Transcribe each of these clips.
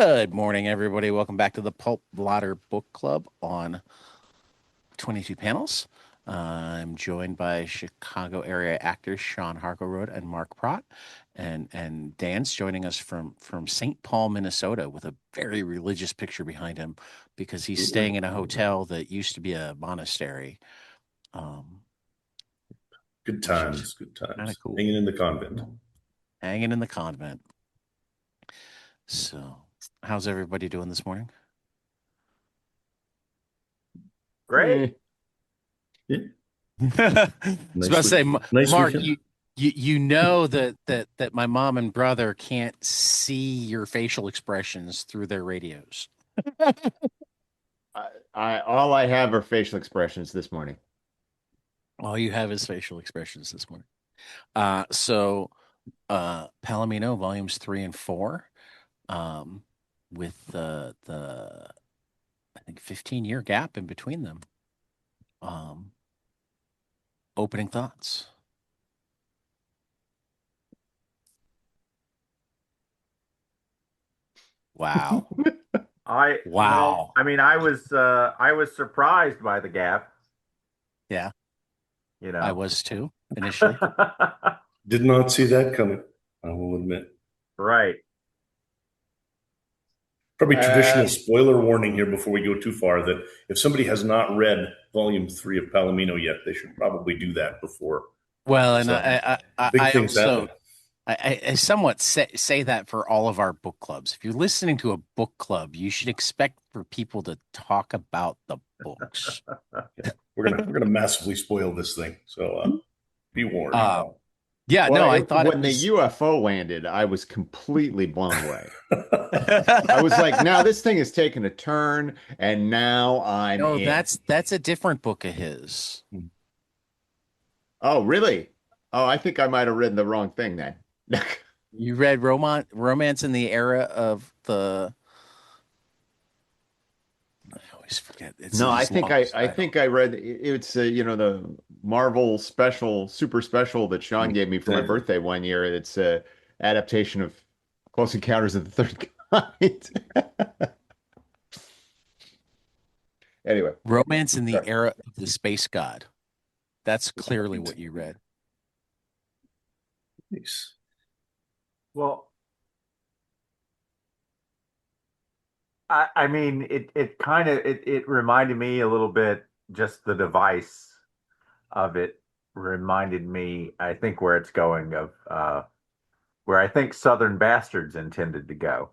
Good morning, everybody. Welcome back to the Pulp Blotter Book Club on 22 panels. I'm joined by Chicago area actors Sean Harklerode and Mark Pracht, and Dan's joining us from St. Paul, Minnesota, with a very religious picture behind him because he's staying in a hotel that used to be a monastery. Um, Good times, good Kind of times. cool. Hanging in the convent. Hanging in the convent. So, how's everybody doing this morning? Great. Yeah, I was about to nice say, week. Nice Mark, weekend. you know that my mom and brother can't see your facial expressions through their radios. I all I have are facial expressions this morning. All you have is facial expressions this morning. So Palomino volumes 3 and 4, um, with the I think 15-year gap in between them. Um, Opening thoughts. Wow. Well, Wow. I mean, I was surprised by the gap, Yeah, you I know. was too initially. Did not see that coming, I will admit. Right. Probably Uh, traditional spoiler warning here before we go too far that if somebody has not read volume 3 of Palomino yet, they should probably do that before Well, and some big I things also happen. I somewhat say that for all of our book clubs. If you're listening to a book club, you should expect for people to talk about the books. Yeah, we're gonna massively spoil this thing, so be warned. Um, yeah, well, no, I thought it when the was. UFO landed, I was completely blown away. I was like, now this thing is taking a turn, and now I'm No, in. that's a different book of his. Oh, really? Oh, I think I might have written the wrong thing then. You read Romance in the Era of the. I always forget. It's No, I his think I longest I title. think I read it's the Marvel super special that Sean gave me for my Exactly. birthday one year. It's a adaptation of Close Encounters of the Third Kind. Anyway, Romance in the sorry. Era of the Space God. That's clearly what you read. Nice. Well, I mean it kind of it reminded me a little bit, just the device of it reminded me, I think, where it's going, of where I think Southern Bastards intended to go,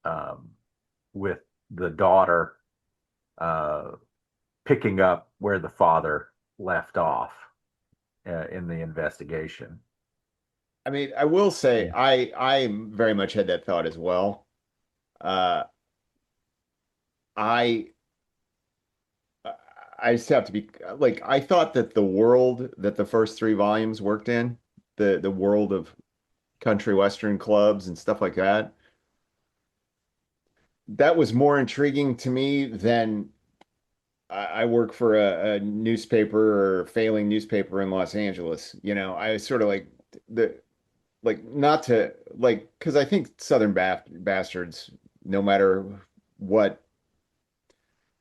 um, with the daughter uh, picking up where the father left off in the investigation. I mean, I will say I very much had that thought as well. Uh, I I just have to be like, I thought that the world that the first three volumes worked in, the world of country western clubs and stuff like that, that was more intriguing to me than I work for a newspaper or failing newspaper in Los Angeles. I was sort of like the not to like, because I think Southern Bastards, no matter what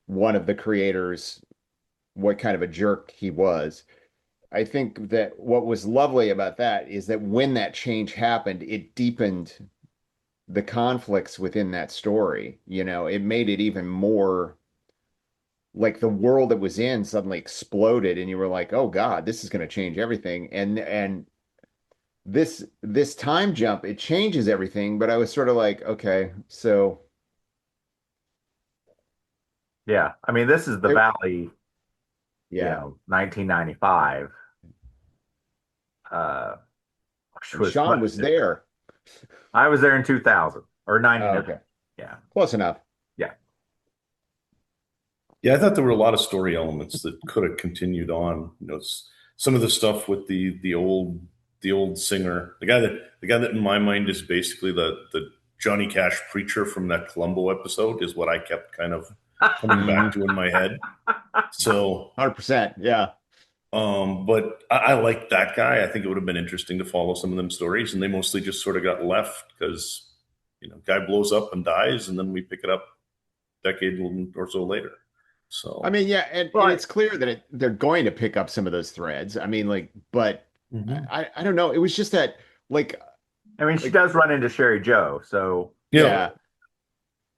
one of the creators, what kind of a jerk he was, I think that what was lovely about that is that when that change happened, it deepened the conflicts within that story. It made it even more like the world it was in suddenly exploded, and you were like, "Oh God, this is going to change everything." And this time jump, it changes everything. But I was sort of like, okay, so yeah, I mean, this is the It, Valley, yeah. 1995, which And was Sean what, was there. I was there in 2000 or Oh, 99. okay. Yeah. Close enough. Yeah. Yeah, I thought there were a lot of story elements that could have continued on. Some of the stuff with the old singer, the guy that in my mind is basically the Johnny Cash preacher from that Columbo episode, is what I kept kind of coming back Mhm. to in my head. So, 100%. Yeah. but I like that guy. I think it would have been interesting to follow some of them stories, and they mostly just sort of got left because Guy blows up and dies, and then we pick it up a decade or so later. So I mean, yeah, and Well, it's clear that they're going to pick up some of those threads. I mean, like, but mhm. I don't know. It was just that, like, I mean, she like, does run into Sherry Joe, so yeah.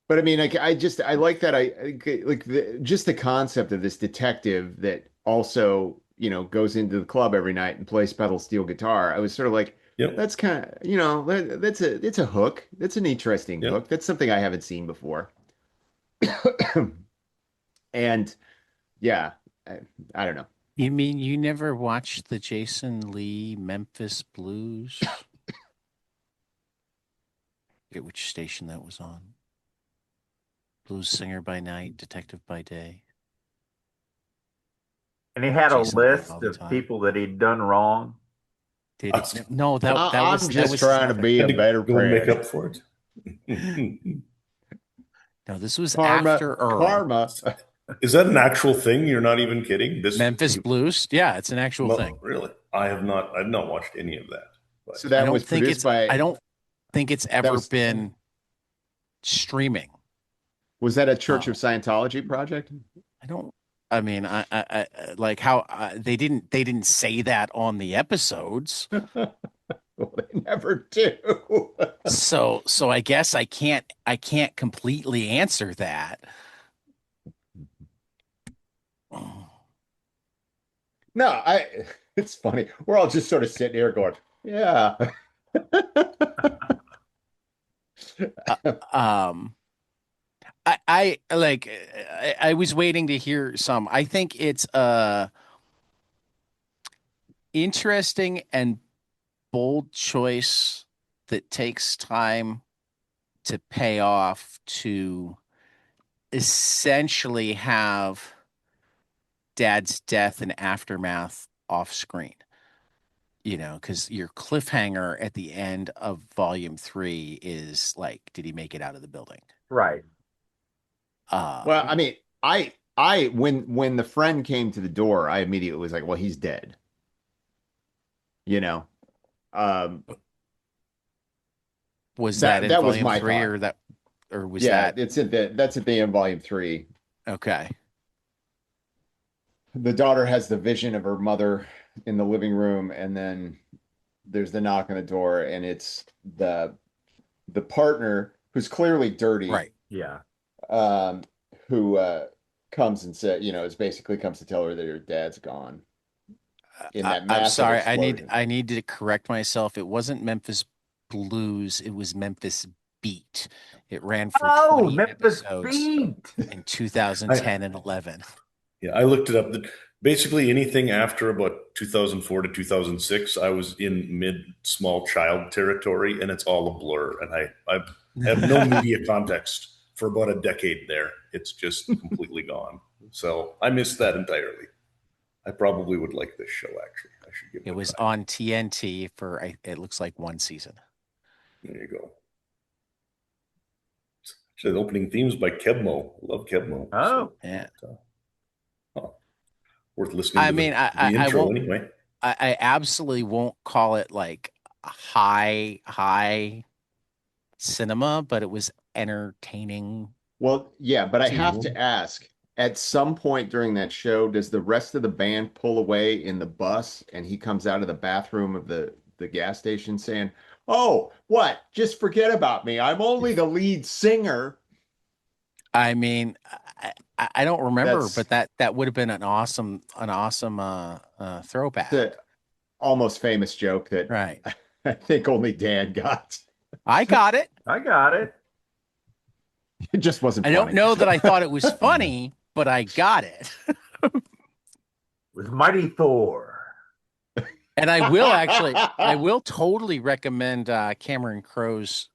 But I mean, like, I like that. Like just the concept of this detective that also, goes into the club every night and plays pedal steel guitar. I was sort of like, Yep. that's kind of, it's a hook. That's an interesting Yep. hook. That's something I haven't seen before. And yeah, I, I don't know. You mean you never watched the Jason Lee Memphis Blues? Forget which station that was on. Blues singer by night, detective by day. and he had a Jason Lee all list the of time. people that he'd done wrong. Did it? No, that I'm just was trying to be Had a to better go and make parent. up for it. no. This was Karma, after Earl. karma. Is that an actual thing? You're not even kidding? Memphis Blues. Yeah, it's an actual thing. Really? I've not watched any of that. But So I that don't was think produced it's. by I don't think it's that ever was been streaming. was that a Church of Oh, Scientology project? I don't. I mean, I like how they didn't say that on the episodes. Well, they never do. So I guess I can't completely answer that. No, it's funny. We're all just sort of sitting here going, yeah. Um, I like I was waiting to hear some. I think it's interesting and bold choice that takes time to pay off to essentially have dad's death and aftermath off screen. Because your cliffhanger at the end of volume 3 is like, did he make it out of the building? Right. Well, I mean, when the friend came to the door, I immediately was like, well, he's dead. You know, um, Was that in that was volume my 3 thought. or was Yeah, that that's at the end of volume 3. okay? The daughter has the vision of her mother in the living room, and then there's the knock on the door, and it's the partner who's clearly dirty, Right. Yeah. um, who comes and said, is basically comes to tell her that her dad's gone in that I'm massive sorry. explosion. I need to correct myself. It wasn't Memphis Blues. It was Memphis Beat. It ran for Oh, 20 Memphis episodes Beat. in I 2010 and 11. yeah, I looked it up. Basically, anything after about 2004 to 2006, I was in mid small child territory, and it's all a blur. And I have no media context for about a decade there. It's just completely gone. So I missed that entirely. I probably would like this show, actually. I should give It it a was try. on TNT for it looks like one season. There you go. Actually, the opening themes by Kebmo. I love Kebmo. Oh, So, Yeah. huh, worth listening I to mean, the I intro won't. anyway. I absolutely won't call it like high cinema, but it was entertaining. Well, yeah, but I have Season to ask, at some point during that show, does the rest of the band pull away in the bus and he comes out of the bathroom of the gas station saying, "Oh, what? Just forget about me. I'm only the lead singer." I mean, I don't remember, That's but that would have been an awesome the throwback. almost famous joke that Right. I think only Dan got. I got it. I got it. It just wasn't I don't funny. know that I thought it was funny, but I got it. With Mighty Thor. And I will totally recommend Cameron Crowe's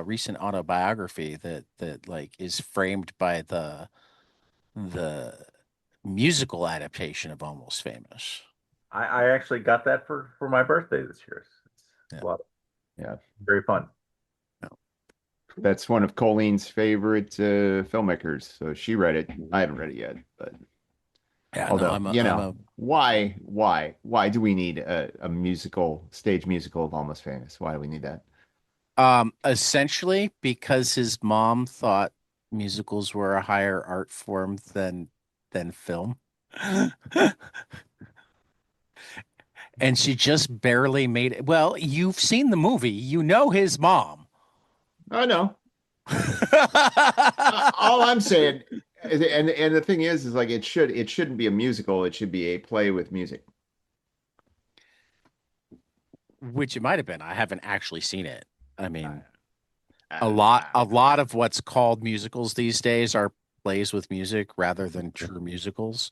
recent autobiography that like is framed by the musical adaptation of Almost Famous. I actually got that for my birthday this year. It's Yeah. a lot, Yeah, very fun. that's one of Colleen's favorite filmmakers. So she read it. I haven't read it yet, but Yeah, no, although, why do we need a stage musical of Almost Famous? Why do we need that? Essentially because his mom thought musicals were a higher art form than film. And she just barely made it. Well, you've seen the movie. You know his mom. I know. All I'm saying, and the thing is like it shouldn't be a musical. It should be a play with music. Which it might have been. I haven't actually seen it. I mean, I, a lot of what's called musicals these days are plays with music rather than true musicals.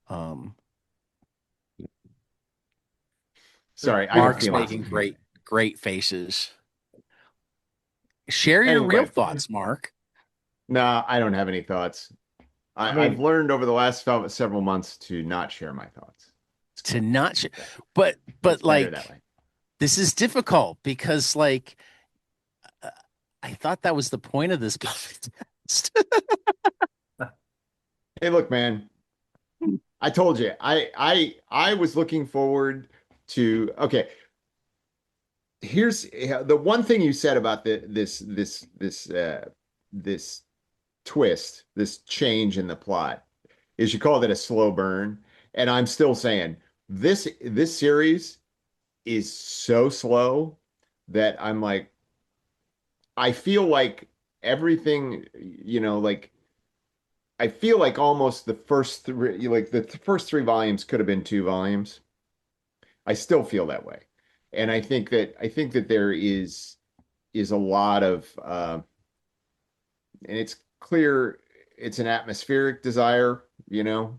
Um, Sorry, I have Mark's feelings. making great faces. Share your real Anyway, thoughts, Mark. no, I don't have any thoughts. I I've mean, learned over the last several months to not share my thoughts. To not sh but It's but better that like way. this is difficult because like uh, I thought that was the point of this podcast. Hey, look, man, I told you, I was looking forward to. Okay, here's the one thing you said about this twist, this change in the plot, is you called it a slow burn, and I'm still saying this series is so slow that I'm like, I feel like everything, like I feel like almost the first three, like the first three volumes could have been two volumes. I still feel that way, and I think that there is a lot of, and it's clear it's an atmospheric desire, Yeah.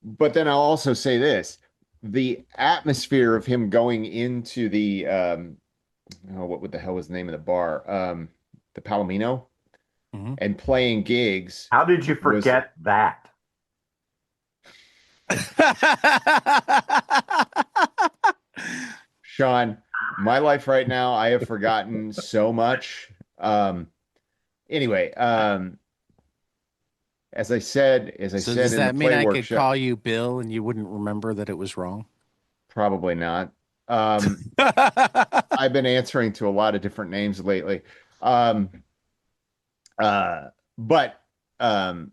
But then I'll also say this: the atmosphere of him going into the, oh, what the hell was the name of the bar? The Palomino, Mhm. and playing gigs how did you was, forget that? Sean, my life right now, I have forgotten so much. Anyway, as I So said does in the that mean play I could workshop, call you Bill and you wouldn't remember that it was wrong? probably not. I've been answering to a lot of different names lately. Um, but um,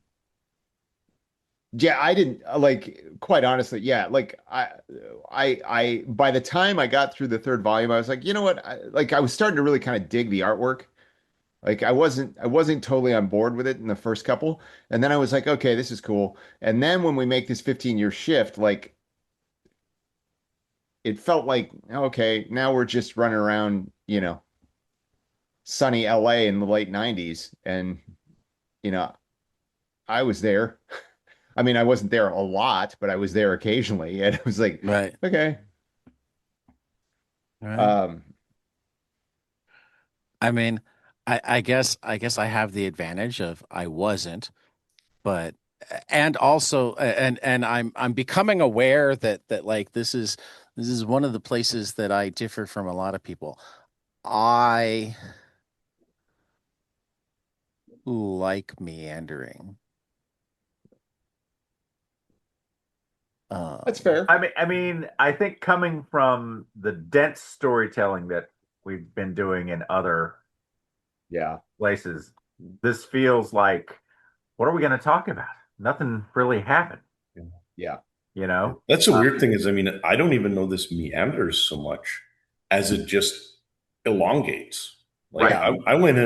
yeah, I didn't like, quite honestly, yeah, like by the time I got through the third volume, I was like, you know what? I was starting to really kind of dig the artwork. Like I wasn't totally on board with it in the first couple. And then I was like, okay, this is cool. And then when we make this 15-year shift, like it felt like, okay, now we're just running around, sunny LA in the late 90s. And, you know, I was there. I mean, I wasn't there a lot, but I was there occasionally. And it was like, Right. okay. Right. Um, I mean, I guess I have the advantage of I wasn't, but and also and I'm becoming aware that like this is one of the places that I differ from a lot of people. I like meandering. that's Um, fair. I think coming from the dense storytelling that we've been doing in other Yeah. places, this feels like, what are we going to talk about? Nothing really happened, Yeah. you know? That's the weird thing is, I mean, I don't even know this meanders so much as it just elongates. Like Right. Yeah. I went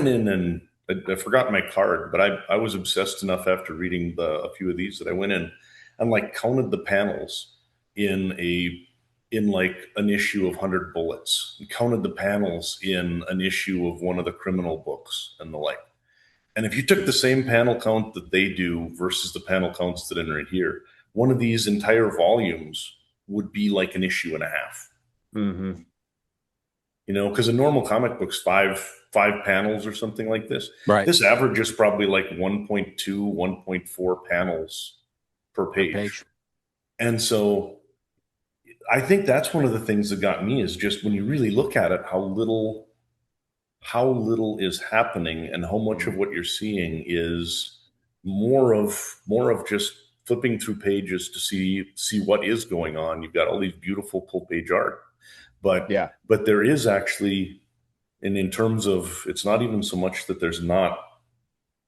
in and I forgot my card, but I was obsessed enough after reading a few of these that I went in and like counted the panels in like an issue of 100 Bullets, and counted the panels in an issue of one of the criminal books and the like. And if you took the same panel count that they do versus the panel counts that are in here, one of these entire volumes would be like an issue and a half. Hmm. Because a normal comic book's five panels or something like this. right. This averages probably like 1.2, 1.4 panels per Per page. page. And so I think that's one of the things that got me is just when you really look at it, how little is happening and how much of what you're seeing is more of just flipping through pages to see what is going on. You've got all these beautiful full page art, But Yeah. there is actually, and in terms of, it's not even so much that there's not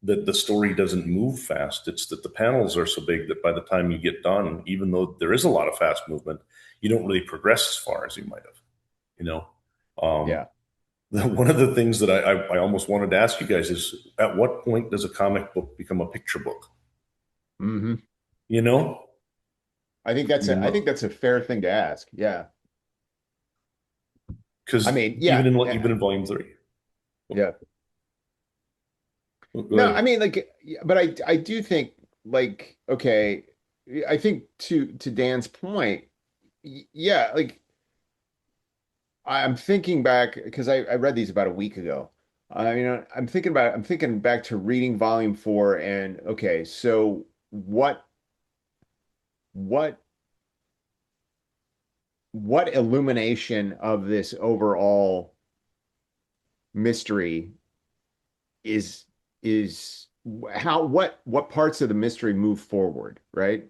that the story doesn't move fast. It's that the panels are so big that by the time you get done, even though there is a lot of fast movement, you don't really progress as far as you might have. You know, Yeah. one of the things that I almost wanted to ask you guys is, at what point does a comic book become a picture book? Hmm. You know, I think that's you a I know, think that's a fair thing to ask. Yeah. I because mean, yeah. even in volume 3, Yeah. go No, ahead. I mean, like, yeah, but I do think, like, okay, I think to Dan's point, yeah, like I'm thinking back because I read these about a week ago. I'm thinking back to reading volume 4, and okay, so what what illumination of this overall mystery is is how what parts of the mystery move forward, right?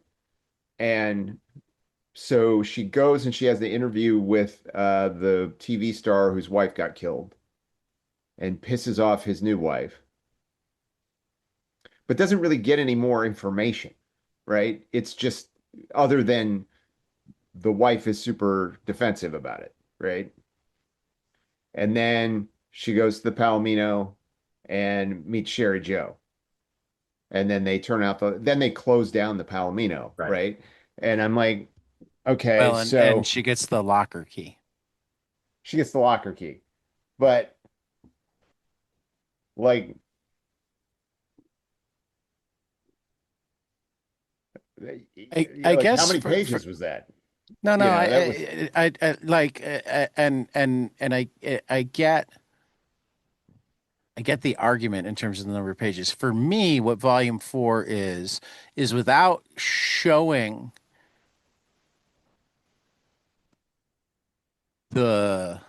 And so she goes and she has the interview with the TV star whose wife got killed and pisses off his new wife, but doesn't really get any more information, right? It's just other than the wife is super defensive about it, right? And then she goes to the Palomino and meets Sherry Joe. And then then they close down the Palomino, Right. right? And I'm like, okay, Well, and so she gets the locker key. she gets the locker key. But like, I like how guess many for pages was that? no, no, You know, that was I like, and I get the argument in terms of the number of pages. For me, what volume 4 is without showing the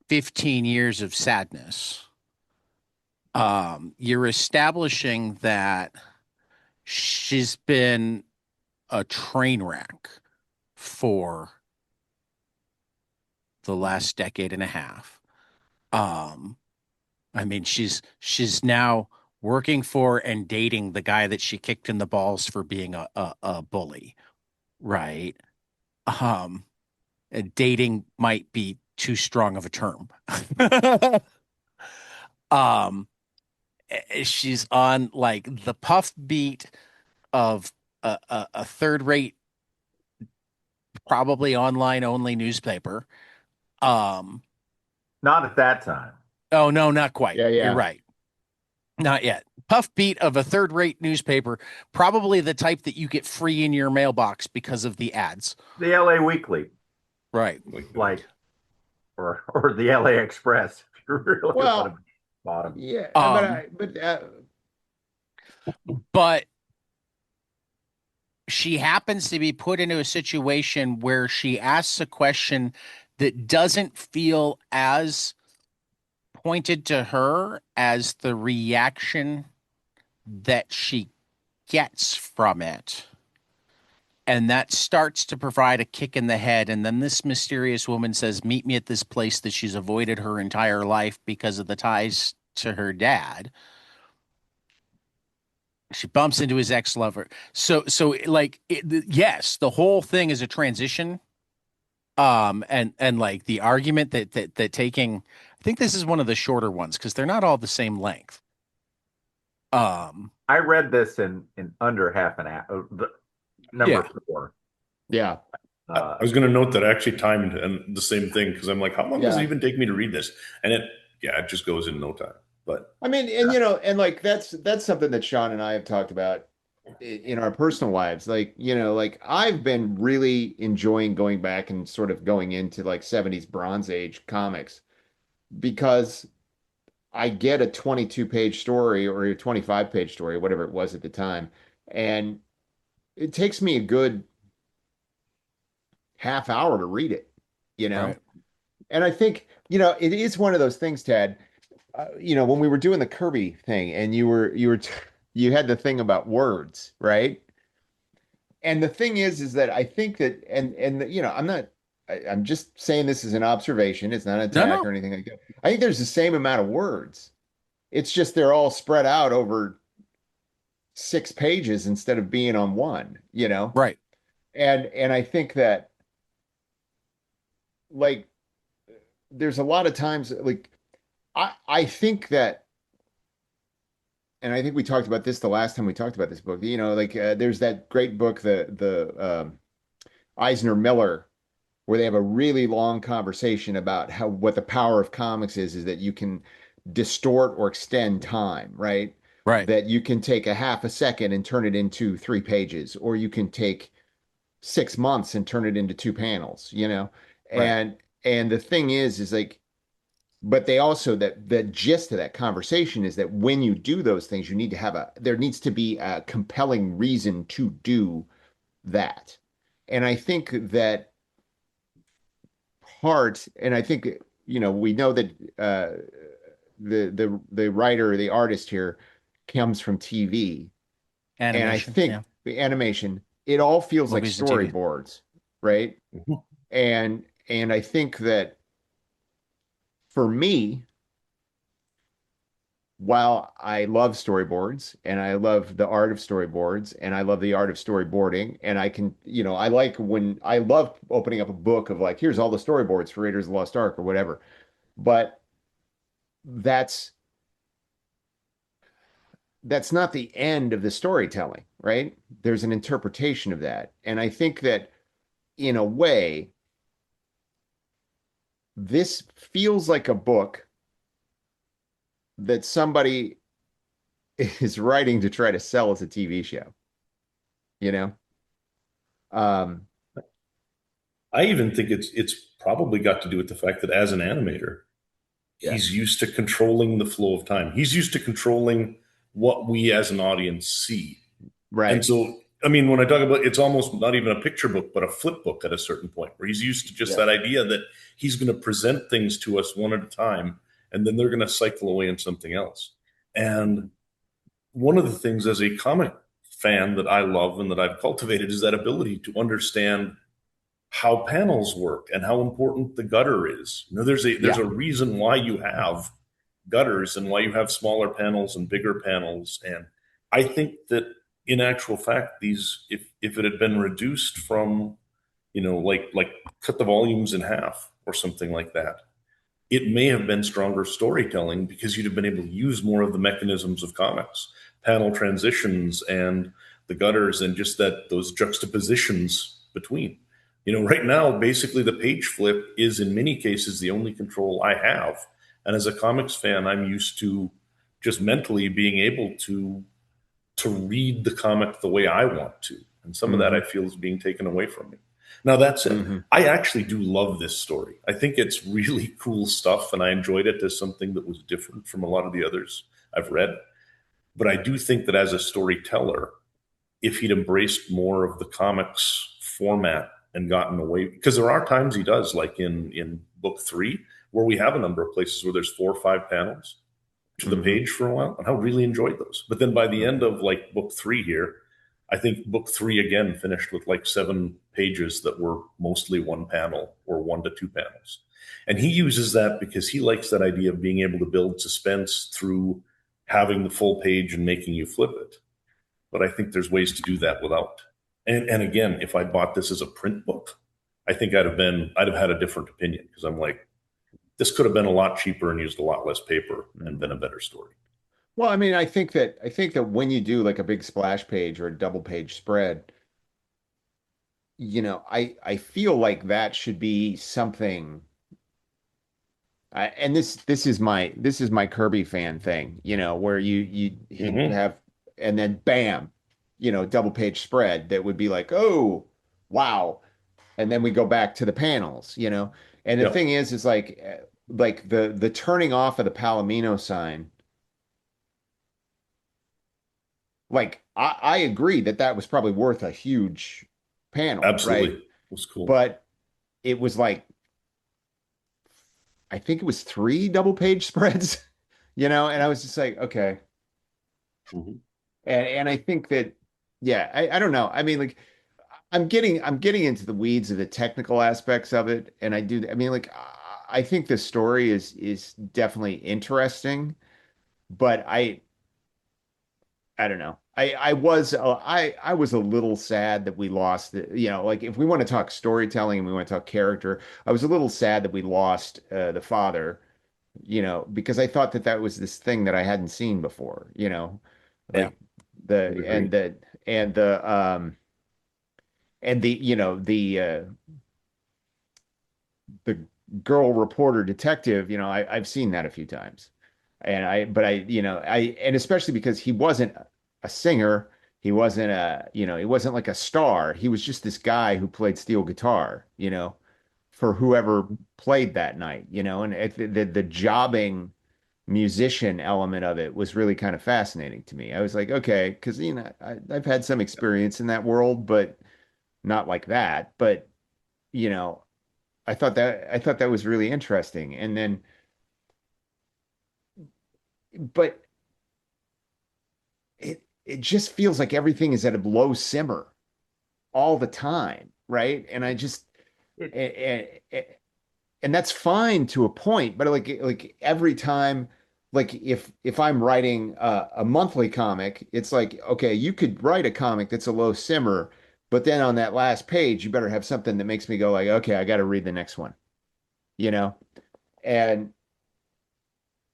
15 years of sadness. You're establishing that she's been a train wreck for the last decade and a half. Um, I mean, she's now working for and dating the guy that she kicked in the balls for being a bully, right? Um, Dating might be too strong of a term. um, she's on like the puff beat of a third rate, probably online only newspaper. Um, Not at that time. oh no, not quite. yeah, You're yeah. right. Not yet. Puff beat of a third rate newspaper, probably the type that you get free in your mailbox because of the ads. The LA Weekly, Right. like, or the LA Express, if you really want to Well, bottom. yeah, Um, but but she happens to be put into a situation where she asks a question that doesn't feel as pointed to her as the reaction that she gets from it. And that starts to provide a kick in the head. And then this mysterious woman says, meet me at this place that she's avoided her entire life because of the ties to her dad. She bumps into his ex-lover. So like, yes, the whole thing is a transition. And like the argument that taking, I think this is one of the shorter ones because they're not all the same length. Um, I read this in under half an hour. Number yeah. 4. yeah, I was going to note that I actually timed and the same thing, because I'm like, how long does it yeah. even take me to read this? And it just goes in no time. But I mean, and and like that's something that Sean and I have talked about in our personal lives. Like, like I've been really enjoying going back and sort of going into like 70s Bronze Age comics because I get a 22-page story or a 25-page story, whatever it was at the time, and it takes me a good half hour to read it, you know? Right. And I think, it is one of those things, Ted. When we were doing the Kirby thing and you had the thing about words, right? and the thing is that I think that, you know, I'm just saying this as an observation. It's not an No, attack no. or anything like that. I think there's the same amount of words. It's just they're all spread out over 6 pages instead of being on one, you know? Right. And I think that like there's a lot of times like I think that, and I think we talked about this the last time we talked about this book, you know, like there's that great book, the Eisner Miller, where they have a really long conversation about how what the power of comics is that you can distort or extend time, right? Right. That you can take a half a second and turn it into 3 pages, or you can take 6 months and turn it into 2 panels, you know? Right. And the thing is like, but they also that the gist of that conversation is that when you do those things, you need to have there needs to be a compelling reason to do that. And I think that part, and I think, you know, we know that the writer, the artist here comes from TV. And I Animation. think Yeah. the animation, it all feels like Movies and TV. storyboards, right? Mhm. And I think that for me, while I love storyboards and I love the art of storyboards and I love the art of storyboarding, and I can, you know, I like when I love opening up a book of like, here's all the storyboards for Raiders of the Lost Ark or whatever. But that's that's not the end of the storytelling, right? There's an interpretation of that. And I think that in a way, this feels like a book that somebody is writing to try to sell as a TV show, you know? Um, I even think it's probably got to do with the fact that as an animator, yeah, he's used to controlling the flow of time. He's used to controlling what we as an audience see. And right. so, I mean, when I talk about it's almost not even a picture book, but a flip book at a certain point where he's used to just Yeah. that idea that he's going to present things to us one at a time and then they're going to cycle away in something else. And one of the things as a comic fan that I love and that I've cultivated is that ability to understand how panels work and how important the gutter is. You know, there's Yeah. a reason why you have gutters and why you have smaller panels and bigger panels. And I think that in actual fact, these if it had been reduced from, you know, like cut the volumes in half or something like that, it may have been stronger storytelling because you'd have been able to use more of the mechanisms of comics, panel transitions and the gutters and just that those juxtapositions between. You know, right now, basically the page flip is in many cases the only control I have. And as a comics fan, I'm used to just mentally being able to read the comic the way I want to. And some of that I Hmm. feel is being taken away from me. Now, that said, Hmm. I actually do love this story. I think it's really cool stuff, and I enjoyed it as something that was different from a lot of the others I've read. But I do think that as a storyteller, if he'd embraced more of the comics format and gotten away, because there are times he does, like in book 3, where we have a number of places where there's 4 or 5 panels to the Hmm. page for a while, and I really enjoyed those. But then by the end Hmm. of like book 3 here, I think book 3 again finished with like 7 pages that were mostly one panel or 1 to 2 panels. And he uses that because he likes that idea of being able to build suspense through having the full page and making you flip it. But I think there's ways to do that without. And again, if I bought this as a print book, I think I'd have had a different opinion because I'm like, this could have been a lot cheaper and used a lot less paper and been a Hmm. better story. Well, I mean, I think that when you do like a big splash page or a double page spread, you know, I feel like that should be something. And this is my Kirby fan thing, you know, where you Mm-hmm. have, and then bam, you know, double page spread that would be like, oh, wow, and then we go back to the panels, you know. And the Yep. thing is like the turning off of the Palomino sign. Like I agree that that was probably worth a huge panel, Absolutely. right? It was cool. But it was like I think it was 3 double page spreads, you know, and I was just like, okay. Mm-hmm. And I think that, yeah, I don't know. I mean, like, I'm getting into the weeds of the technical aspects of it, and I mean, like, I think the story is definitely interesting, but I don't know. I was a little sad that we lost the, like if we want to talk storytelling and we want to talk character, I was a little sad that we lost the father, because I thought that that was this thing that I hadn't seen before, Yeah. like I would the agree. and the and the the girl reporter detective, I've seen that a few times. But and especially because he wasn't a singer, he wasn't like a star. He was just this guy who played steel guitar, for whoever played that night, and the jobbing musician element of it was really kind of fascinating to me. I was like, okay, because, I've had some experience in that world, but not like that. But, you know, I thought that was really interesting. And then, but it just feels like everything is at a low simmer all the time, right? And I just It, and, and that's fine to a point, but like every time, like if I'm writing a monthly comic, it's like, okay, you could write a comic that's a low simmer, but then on that last page, you better have something that makes me go like, okay, I got to read the next one, you know? And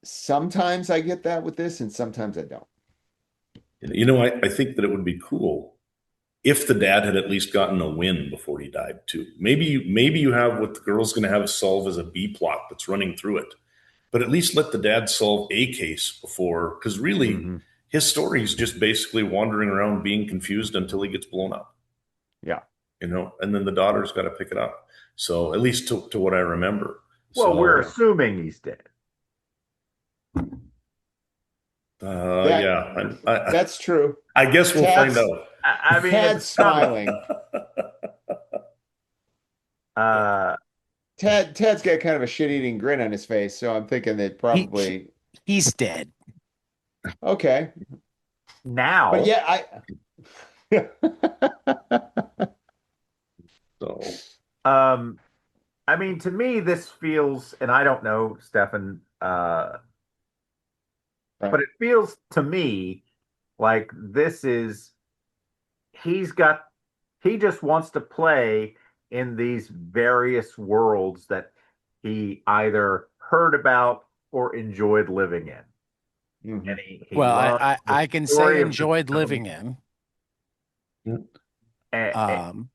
sometimes I get that with this, and sometimes I don't. I think that it would be cool if the dad had at least gotten a win before he died too. Maybe you have what the girl's going to have solve as a B plot that's running through it, but at least let the dad solve a case before, because really Hmm. his story is just basically wandering around being confused until he gets blown up, Yeah. and then the daughter's got to pick it up. So at least to what I remember. well, we're So assuming he's dead. That yeah, I, that's true. I guess we'll find Tad's out. I mean, Tad's it's coming. smiling. Uh, Ted's got kind of a shit-eating grin on his face, so I'm thinking that He, he probably he's dead. okay. But now, yeah, So um, I mean, to me, this feels, and I don't know, Stephan, but it feels to me like this is he's got he just wants to play in these various worlds that he either heard about or enjoyed living in. And Mhm. he Well, loves the I can say story of the enjoyed living Palomino. in. yeah. And, Um,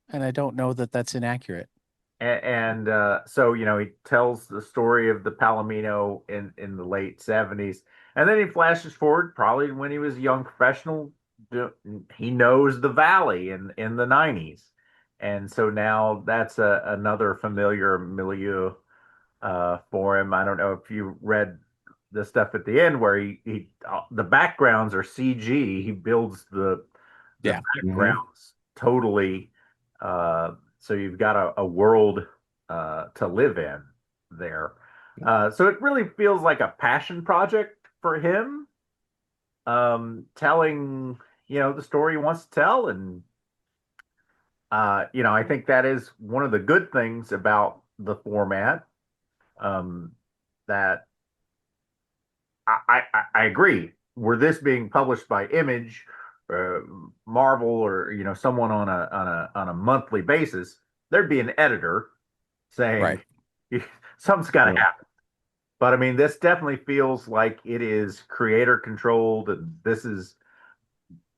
and I don't know that that's inaccurate. so he tells the story of the Palomino in the late 70s, and then he flashes forward probably when he was a young professional. He knows the Valley in the 90s, and so now that's another familiar milieu for him. I don't know if you read the stuff at the end where he the backgrounds are CG. He builds the Yeah. Mhm. backgrounds totally. So you've got a world to live in there. So it really feels like a passion project for him, telling the story he wants to tell, and I think that is one of the good things about the format. Um, that I agree. Were this being published by Image, uh, Marvel, or someone on a monthly basis, there'd be an editor Right. saying something's got to Yeah. happen. But I mean, this definitely feels like it is creator controlled, and this is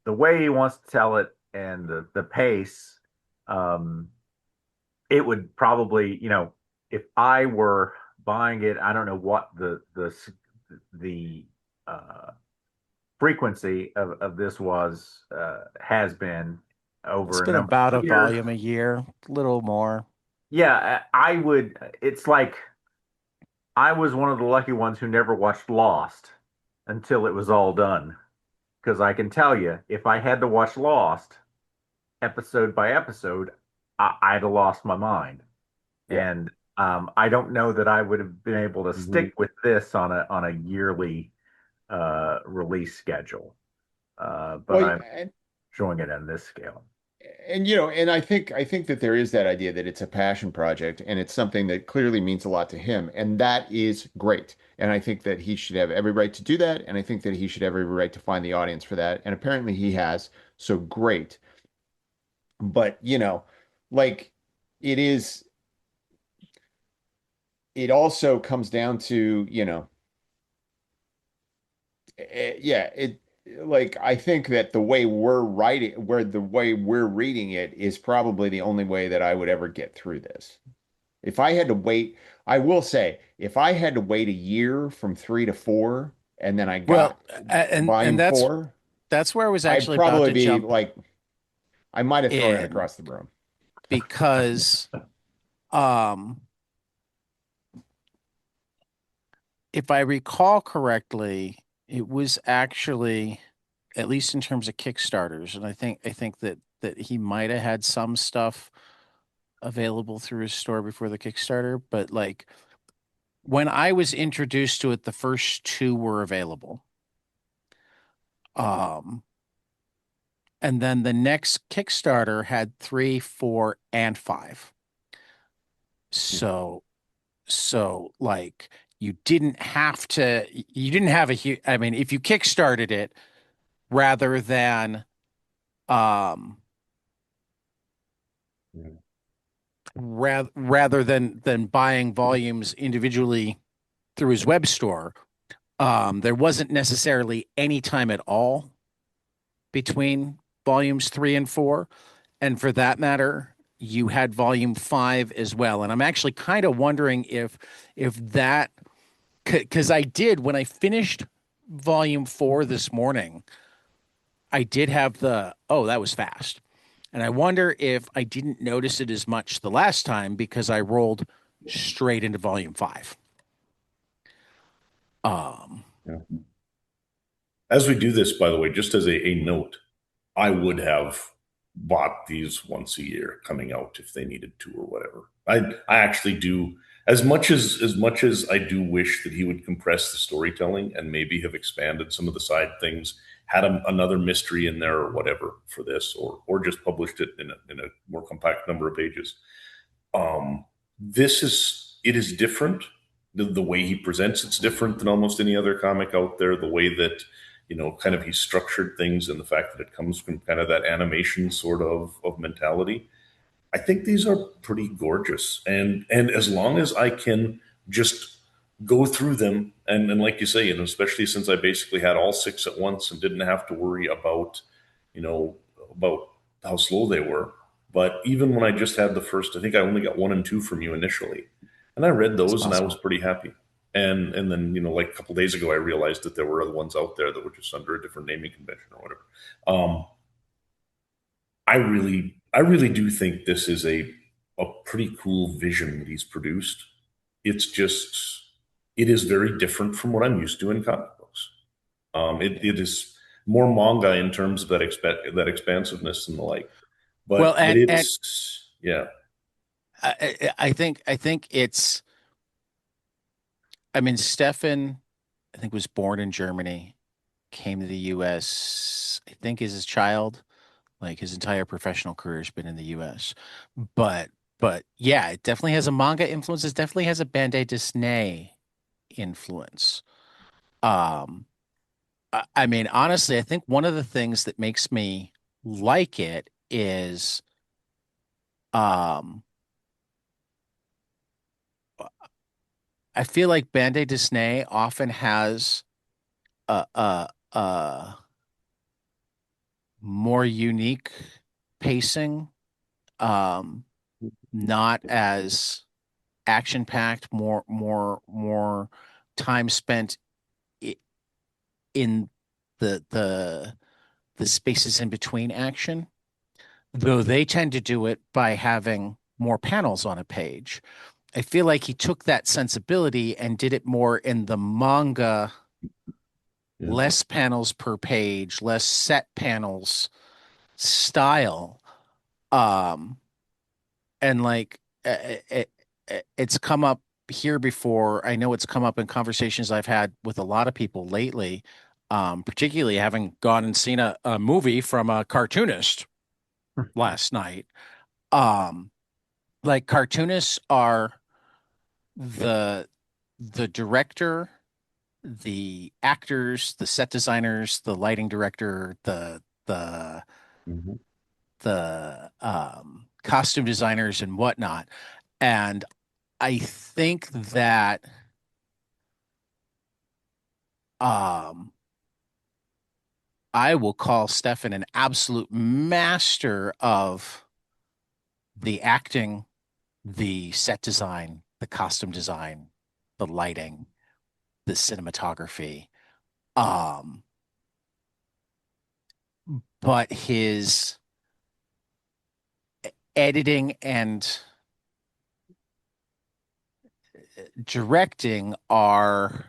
the way he wants to tell it, and the pace. Um, it would probably, if I were buying it, I don't know what the uh, frequency of this has been It's over a been number about of a years. volume a year, a little more. Yeah, I would. It's like I was one of the lucky ones who never watched Lost until it was all done. Because I can tell you, if I had to watch Lost episode by episode, I'd have lost my mind. Yeah. And I don't know that I would have been able to Mhm. stick with this on a yearly release schedule. But Well, I'm showing it on this scale. And and I think that there is that idea that it's a passion project and it's something that clearly means a lot to him, and that is great. And I think that he should have every right to do that, and I think that he should have every right to find the audience for that. And apparently he has, so great. But like it is, it also comes down to, yeah, it like I think that the way we're reading it is probably the only way that I would ever get through this. If I had to wait, I will say, if I had to wait a year from 3 to 4, and then I Well, got and volume four, that's where I was I'd actually about probably to be jump like, I might have thrown it in across the room. because um if I recall correctly, it was actually, at least in terms of Kickstarters, and I think that he might have had some stuff available through his store before the Kickstarter, but like when I was introduced to it, the first two were available. Um, and then the next Kickstarter had 3, 4, and 5. So like you didn't have a huge, I mean, if you kickstarted it rather than um Yeah. rather than buying volumes individually through his web store, there wasn't necessarily any time at all between volumes 3 and 4, and for that matter you had volume 5 as well. And I'm actually kind of wondering if that, because I did, when I finished volume 4 this morning, I did have oh, that was fast. And I wonder if I didn't notice it as much the last time because I rolled straight into volume 5. Um, Yeah. As we do this, by the way, just as a note, I would have bought these once a year coming out if they needed to or whatever. I actually do, as much as I do wish that he would compress the storytelling and maybe have expanded some of the side things, had another mystery in there or whatever for this, or just published it in a more compact number of pages. This is it is different. The way he presents it's different than almost any other comic out there. The way that kind of he structured things and the fact that it comes from kind of that animation sort of mentality. I think these are pretty gorgeous, and as long as I can just go through them, and like you say, especially since I basically had all six at once and didn't have to worry you know, about how slow they were. But even when I just had the first, I think I only got one and two from you initially, and I read it's those and I was possible. pretty happy. And then like a couple days ago, I realized that there were other ones out there that were just under a different naming convention or whatever. I really do think this is a pretty cool vision that he's produced. It's just it is very different from what I'm used to in comic books. It is more manga in terms of that expansiveness and the like, Well, but and it's yeah. I think it's, I mean, Stefan, I think, was born in Germany, came to the US, I think, as his child. Like his entire professional career has been in the US. But yeah, it definitely has a manga influence. It definitely has a Bandai Disney influence. Um, I mean, honestly, I think one of the things that makes me like it is um I feel like Bandai Disney often has a more unique pacing, um, not as action packed, more time spent in the spaces in between action, though they tend to do it by having more panels on a page. I feel like he took that sensibility and did it more in the manga, Yeah. less panels per page, less set panels style. Um, and like it's come up here before. I know it's come up in conversations I've had with a lot of people lately. particularly having gone and seen a movie from a cartoonist last night. Um, like cartoonists are the the director, the actors, the set designers, the lighting director, Mhm. the costume designers and whatnot. And I think that um I will call Stephan an absolute master of the acting, the set design, the costume design, the lighting, the cinematography. Um, but his editing and directing are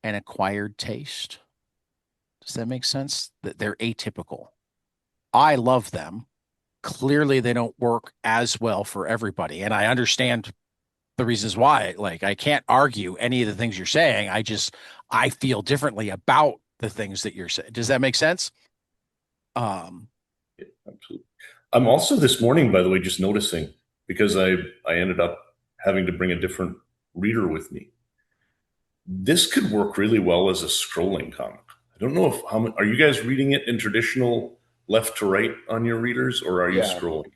an acquired taste. Does that make sense? That they're atypical. I love them. Clearly, they don't work as well for everybody, and I understand the reasons why. Like, I can't argue any of the things you're saying. I feel differently about the things that you're saying. Does that make sense? Um, Yeah, absolutely. I'm also this morning, by the way, just noticing because I ended up having to bring a different reader with me. This could work really well as a scrolling comic. I don't know if are you guys reading it in traditional left to right on your readers, or are you Yeah. scrolling it?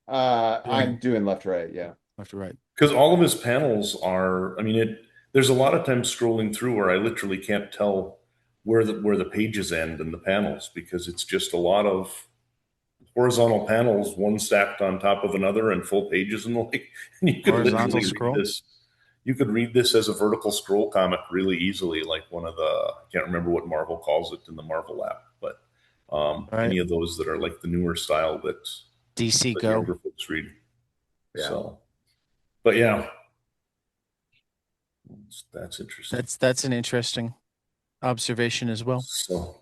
I'm doing left, right. Yeah. left to right. Because all of his panels are, I mean, it. There's a lot of times scrolling through where I literally can't tell where the pages end and the panels because it's just a lot of horizontal panels, one stacked on top of another, and full pages and the like. And you could Horizontal literally read scroll. this. You could read this as a vertical scroll comic really easily, like one of the I can't remember what Marvel calls it in the Marvel app, but Right. any of those that are like the newer style DC that Go. younger folks read. Yeah. So, but yeah, that's interesting. That's an interesting observation as well. So,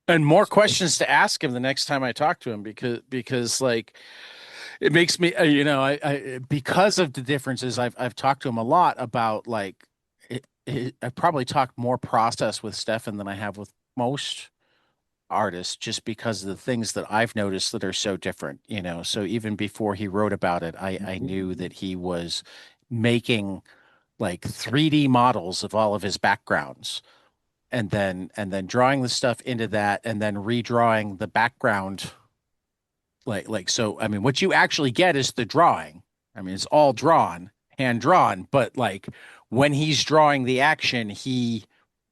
And more questions to ask him the next time I talk to him because like it makes me I because of the differences I've talked to him a lot about like I probably talked more process with Stefan than I have with most artists just because of the things that I've noticed that are so different, you know. So even before he wrote about it, I knew that he was making like 3D models of all of his backgrounds and then drawing the stuff into that and then redrawing the background like so I mean what you actually get is the drawing. I mean it's all drawn, hand drawn, but like when he's drawing the action, he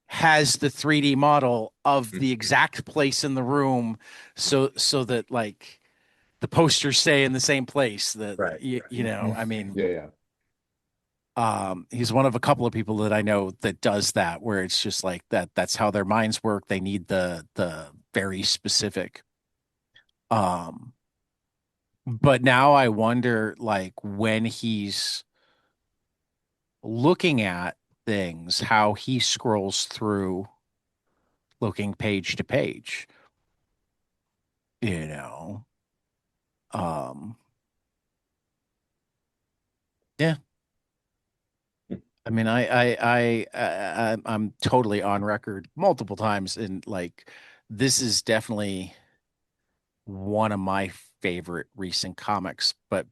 has the 3D model of the exact place in the room so that like the posters stay in the same place that Right. you know, I mean Yeah. Yeah. he's one of a couple of people that I know that does that where it's just like that's how their minds work. They need the very specific. Um but now I wonder like when he's looking at things, how he scrolls through looking page to page, you know. Um yeah, I mean, I'm totally on record multiple times, and like, this is definitely one of my favorite recent comics, but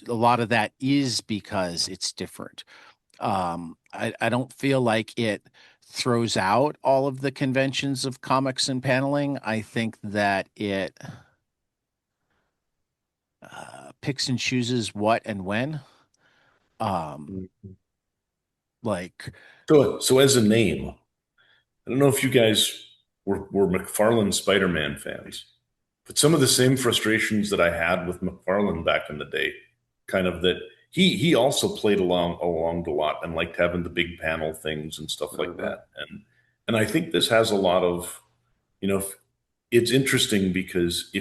a lot of that is because it's different. I don't feel like it throws out all of the conventions of comics and paneling. I think that it picks and chooses what and when. Um, like, so as a name, I don't know if you guys were McFarlane Spider-Man fans, but some of the same frustrations that I had with McFarlane back in the day, kind of that he also played along a lot and liked having the big panel things and stuff like Mhm. that. And I think this has a lot of, it's interesting because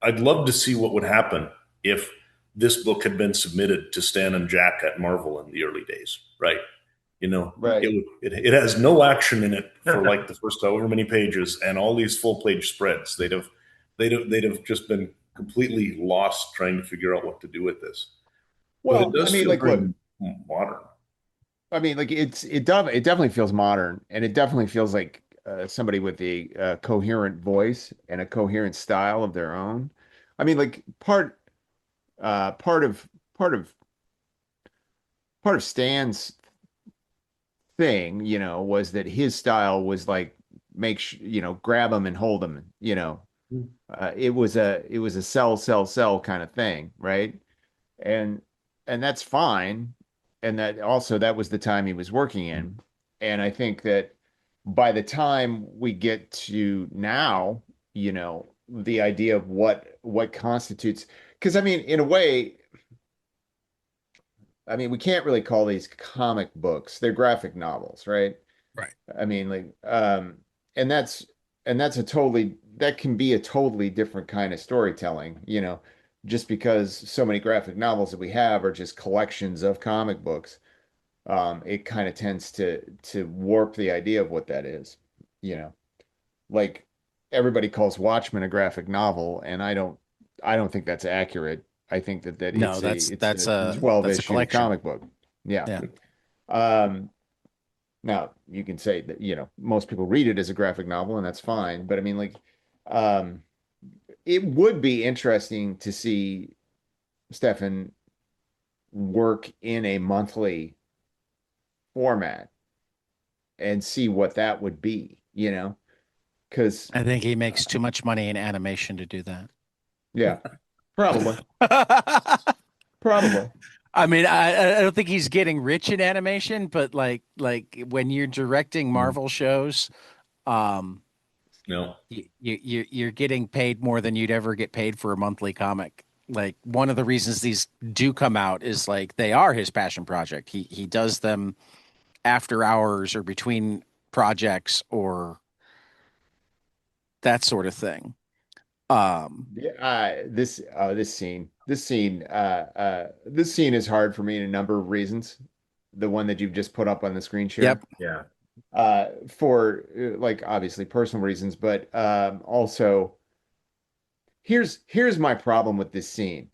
I'd love to see what would happen if this book had been submitted to Stan and Jack at Marvel in the early days, right? Right. It has no action in it for like the first however many pages, and all these full page spreads. They'd have just been completely lost trying to figure out what to do with this. But it Well, I does mean, feel like, look, very modern. I mean, like it definitely feels modern, and it definitely feels like somebody with a coherent voice and a coherent style of their own. I mean, like uh, part of part of part of Stan's thing, was that his style was like grab them and hold them, it was a sell, sell, sell kind of thing, right? And that's fine. And that was the time he was working in. And I think that by the time we get to now, the idea of what constitutes, because I mean, in a way, I mean, we can't really call these comic books. They're graphic novels, right? Right. I mean, like, and that can be a totally different kind of storytelling, just because so many graphic novels that we have are just collections of comic books. It kind of tends to warp the idea of what that is, you know. Like everybody calls Watchmen a graphic novel, and I don't think that's accurate. I think that No, it's a 12 that's a issue collection. comic book. Yeah. Yeah. Um, Now, you can say that, most people read it as a graphic novel, and that's fine. But I mean, like, um, it would be interesting to see Stefan work in a monthly format and see what that would be, because, I think he makes too much money in animation to do yeah, probably, that. probably. I mean, I don't think he's getting rich in animation, but like when you're directing Marvel shows, um, No. you're getting paid more than you'd ever get paid for a monthly comic. Like one of the reasons these do come out is like they are his passion project. He does them after hours or between projects or that sort of thing. Um, Yeah, this scene is hard for me in a number of reasons. The one that you've just put up on the screen yep. share. Yeah. For like obviously personal reasons, but also here's my problem with this scene.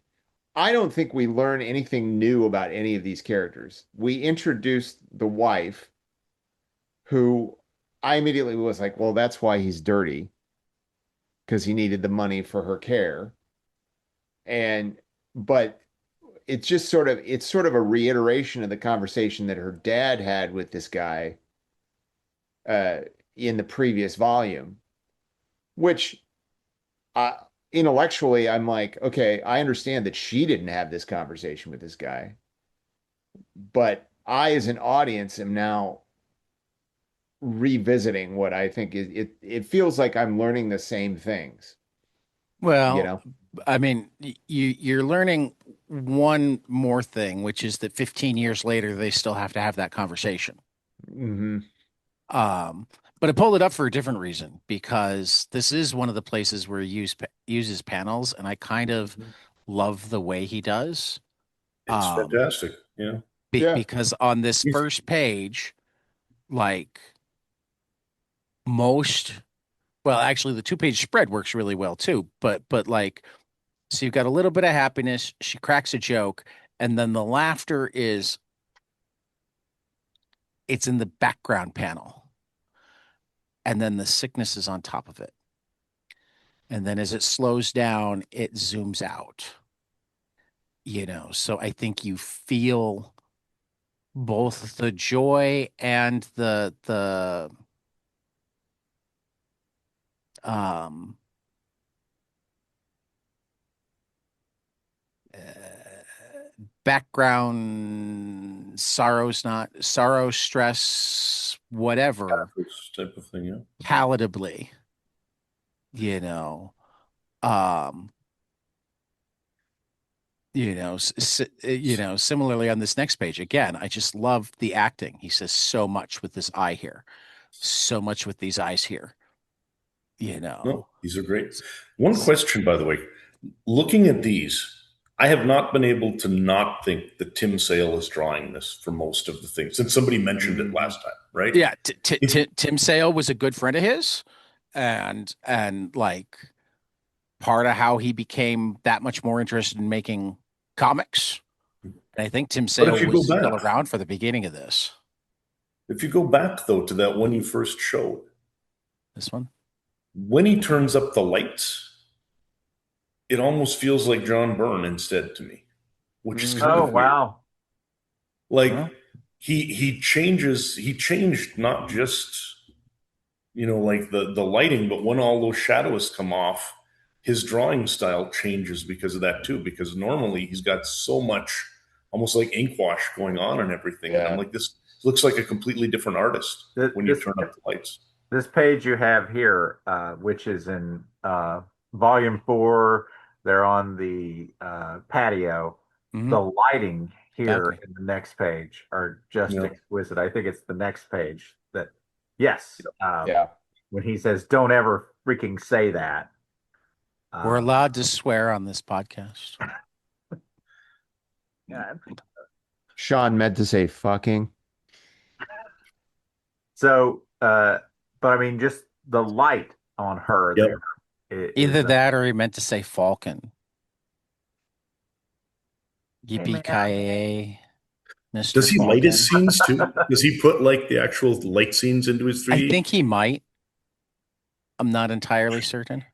I don't think we learn anything new about any of these characters. We introduced the wife, who I immediately was like, well, that's why he's dirty, because he needed the money for her care. And but it's sort of a reiteration of the conversation that her dad had with this guy uh in the previous volume, which uh, intellectually, I'm like, okay, I understand that she didn't have this conversation with this guy, but I, as an audience, am now revisiting what I think is it. It feels like I'm learning the same things, you Well, know? I mean, you're learning one more thing, which is that 15 years later they still have to have that conversation. Hmm. Um, but I pulled it up for a different reason because this is one of the places where he uses panels, and I kind of love the way he does. It's Um, fantastic. Yeah. Yeah. because on this He's- first page, like most, well, actually, the two-page spread works really well too. But like, so you've got a little bit of happiness. She cracks a joke, and then the laughter is it's in the background panel, and then the sickness is on top of it. And then as it slows down, it zooms out. So I think you feel both the joy and the um uh, background sorrow, stress, whatever, This type of thing. Yeah. palatably, you know. Um, similarly on this next page, again, I just love the acting. He says so much with this eye here, so much with these eyes here, you No, know. these are great. One question, by the way, looking at these, I have not been able to not think that Tim Sale is drawing this for most of the things, since somebody mentioned it Hmm. last time, right? Yeah, It, Tim Sale was a good friend of his, and like part of how he became that much more interested in making comics. And I think Tim but Sale if you go was back, still around for the beginning of this. If you go back though to that one you first showed, This one. when he turns up the lights, it almost feels like John Byrne instead to me, which is kind Oh, of weird. wow. Like Huh? he changed not just like the lighting, but when all those shadows come off, his drawing style changes because of that too. Because normally he's got so much almost like ink wash going on and everything that I'm Yeah. like, this looks like a completely different artist when you This turn up the lights. this page you have here, which is in volume 4, they're on the patio. Hmm. The lighting here Exactly. in the next page are just Yeah. exquisite. I think it's the next page that, yes, Yeah. when he says, "Don't ever freaking say that." We're Um, allowed to swear on this podcast. yeah. Sean meant to say fucking. So, but I mean, just the light on her Yep. there is, Either that or he meant to say Falcon. hey man. Yippee-ki-yay, Mr. Does he light his Falcon. scenes too? Does he put like the actual light scenes into his I 3D? think he might. I'm not entirely certain.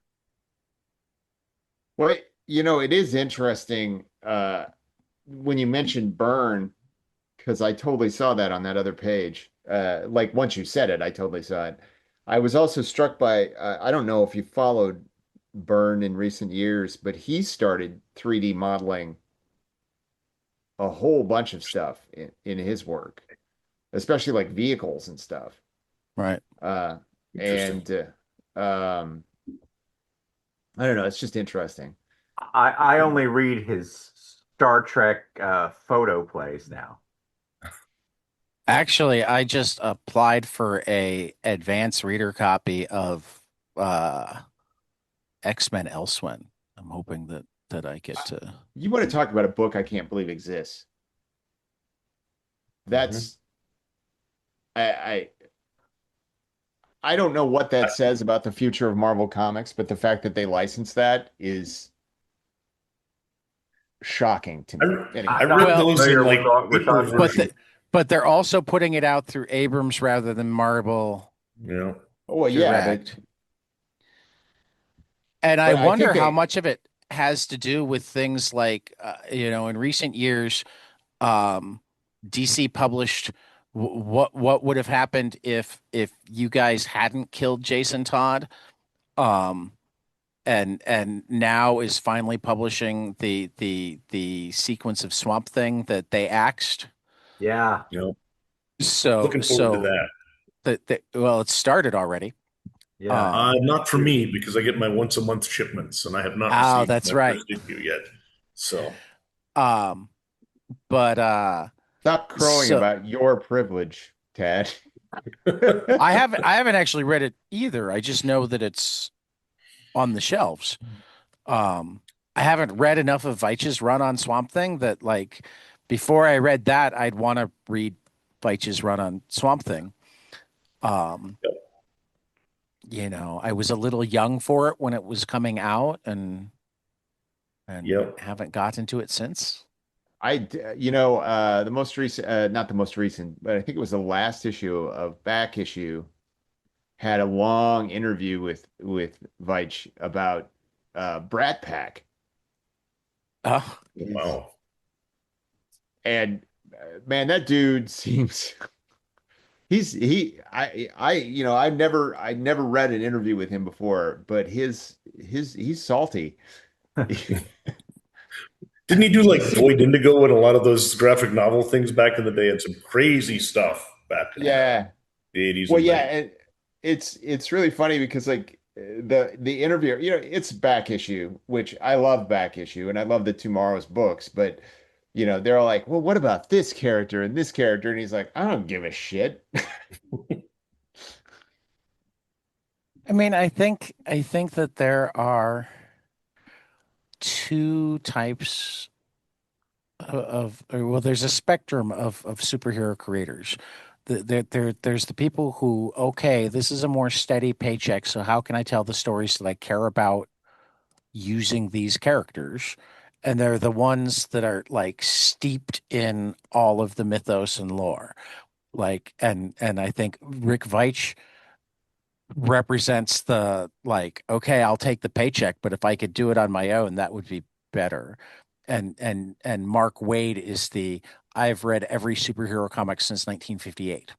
Well, it is interesting when you mentioned Burn, because I totally saw that on that other page. Like once you said it, I totally saw it. I was also struck by, I don't know if you followed Byrne in recent years, but he started 3D modeling a whole bunch of stuff in his work, especially like vehicles and stuff. Right. Uh, Interesting. and um, I don't know, it's just interesting. I only read his Star Trek photo plays now. Actually, I just applied for a advanced reader copy of uh X-Men Elsewhere. I'm hoping that I get to. You want to talk about a book I can't believe exists. Mhm. That's I I don't know what that says about the future of Marvel Comics, but the fact that they license that is shocking to me. I Anyway, I'm not read Well, those in familiar like with what we're paper talking about. but version. they're also putting it out through Abrams rather than Marvel Yeah. oh well, yeah, but Direct. And I I think wonder how they much of it has to do with things like, in recent years, um, DC published what would have happened if you guys hadn't killed Jason Todd, um, and now is finally publishing the sequence of Swamp Thing that they axed. Yeah, You know, So looking forward to so that. well, it started already. yeah. Not for me because I get my once a month shipments and I have not Oh, received that's my right. first issue yet. So Um, but stop crowing so about your privilege, Tad. I haven't actually read it either. I just know that it's on the shelves. Um, I haven't read enough of Veitch's run on Swamp Thing that like before I read that I'd want to read Veitch's run on Swamp Thing. Um, I was a little young for it when it was coming out and yep. haven't gotten to it since. The most recent, not the most recent, but I think it was the last issue of Back Issue had a long interview with Veitch about Brat Pack. Oh, Wow. And man, that dude seems I've never read an interview with him before, but he's salty. Didn't he do like Void Indigo and a lot of those graphic novel things back in the day and some crazy stuff back in Yeah. the 80s Well, and yeah, 90s? and it's really funny because like the interview, it's Back Issue, which I love Back Issue and I love the Tomorrow's books, but they're all like, well, what about this character and this character? And he's like, I don't give a shit. I mean, I think that there are two types well, there's a spectrum of superhero creators. There's the people who, okay, this is a more steady paycheck, so how can I tell the stories that I care about using these characters? And they're the ones that are like steeped in all of the mythos and lore. Like, and I think Rick Veitch represents the like, okay, I'll take the paycheck, but if I could do it on my own, that would be better. And Mark Waid is the I've read every superhero comic since 1958.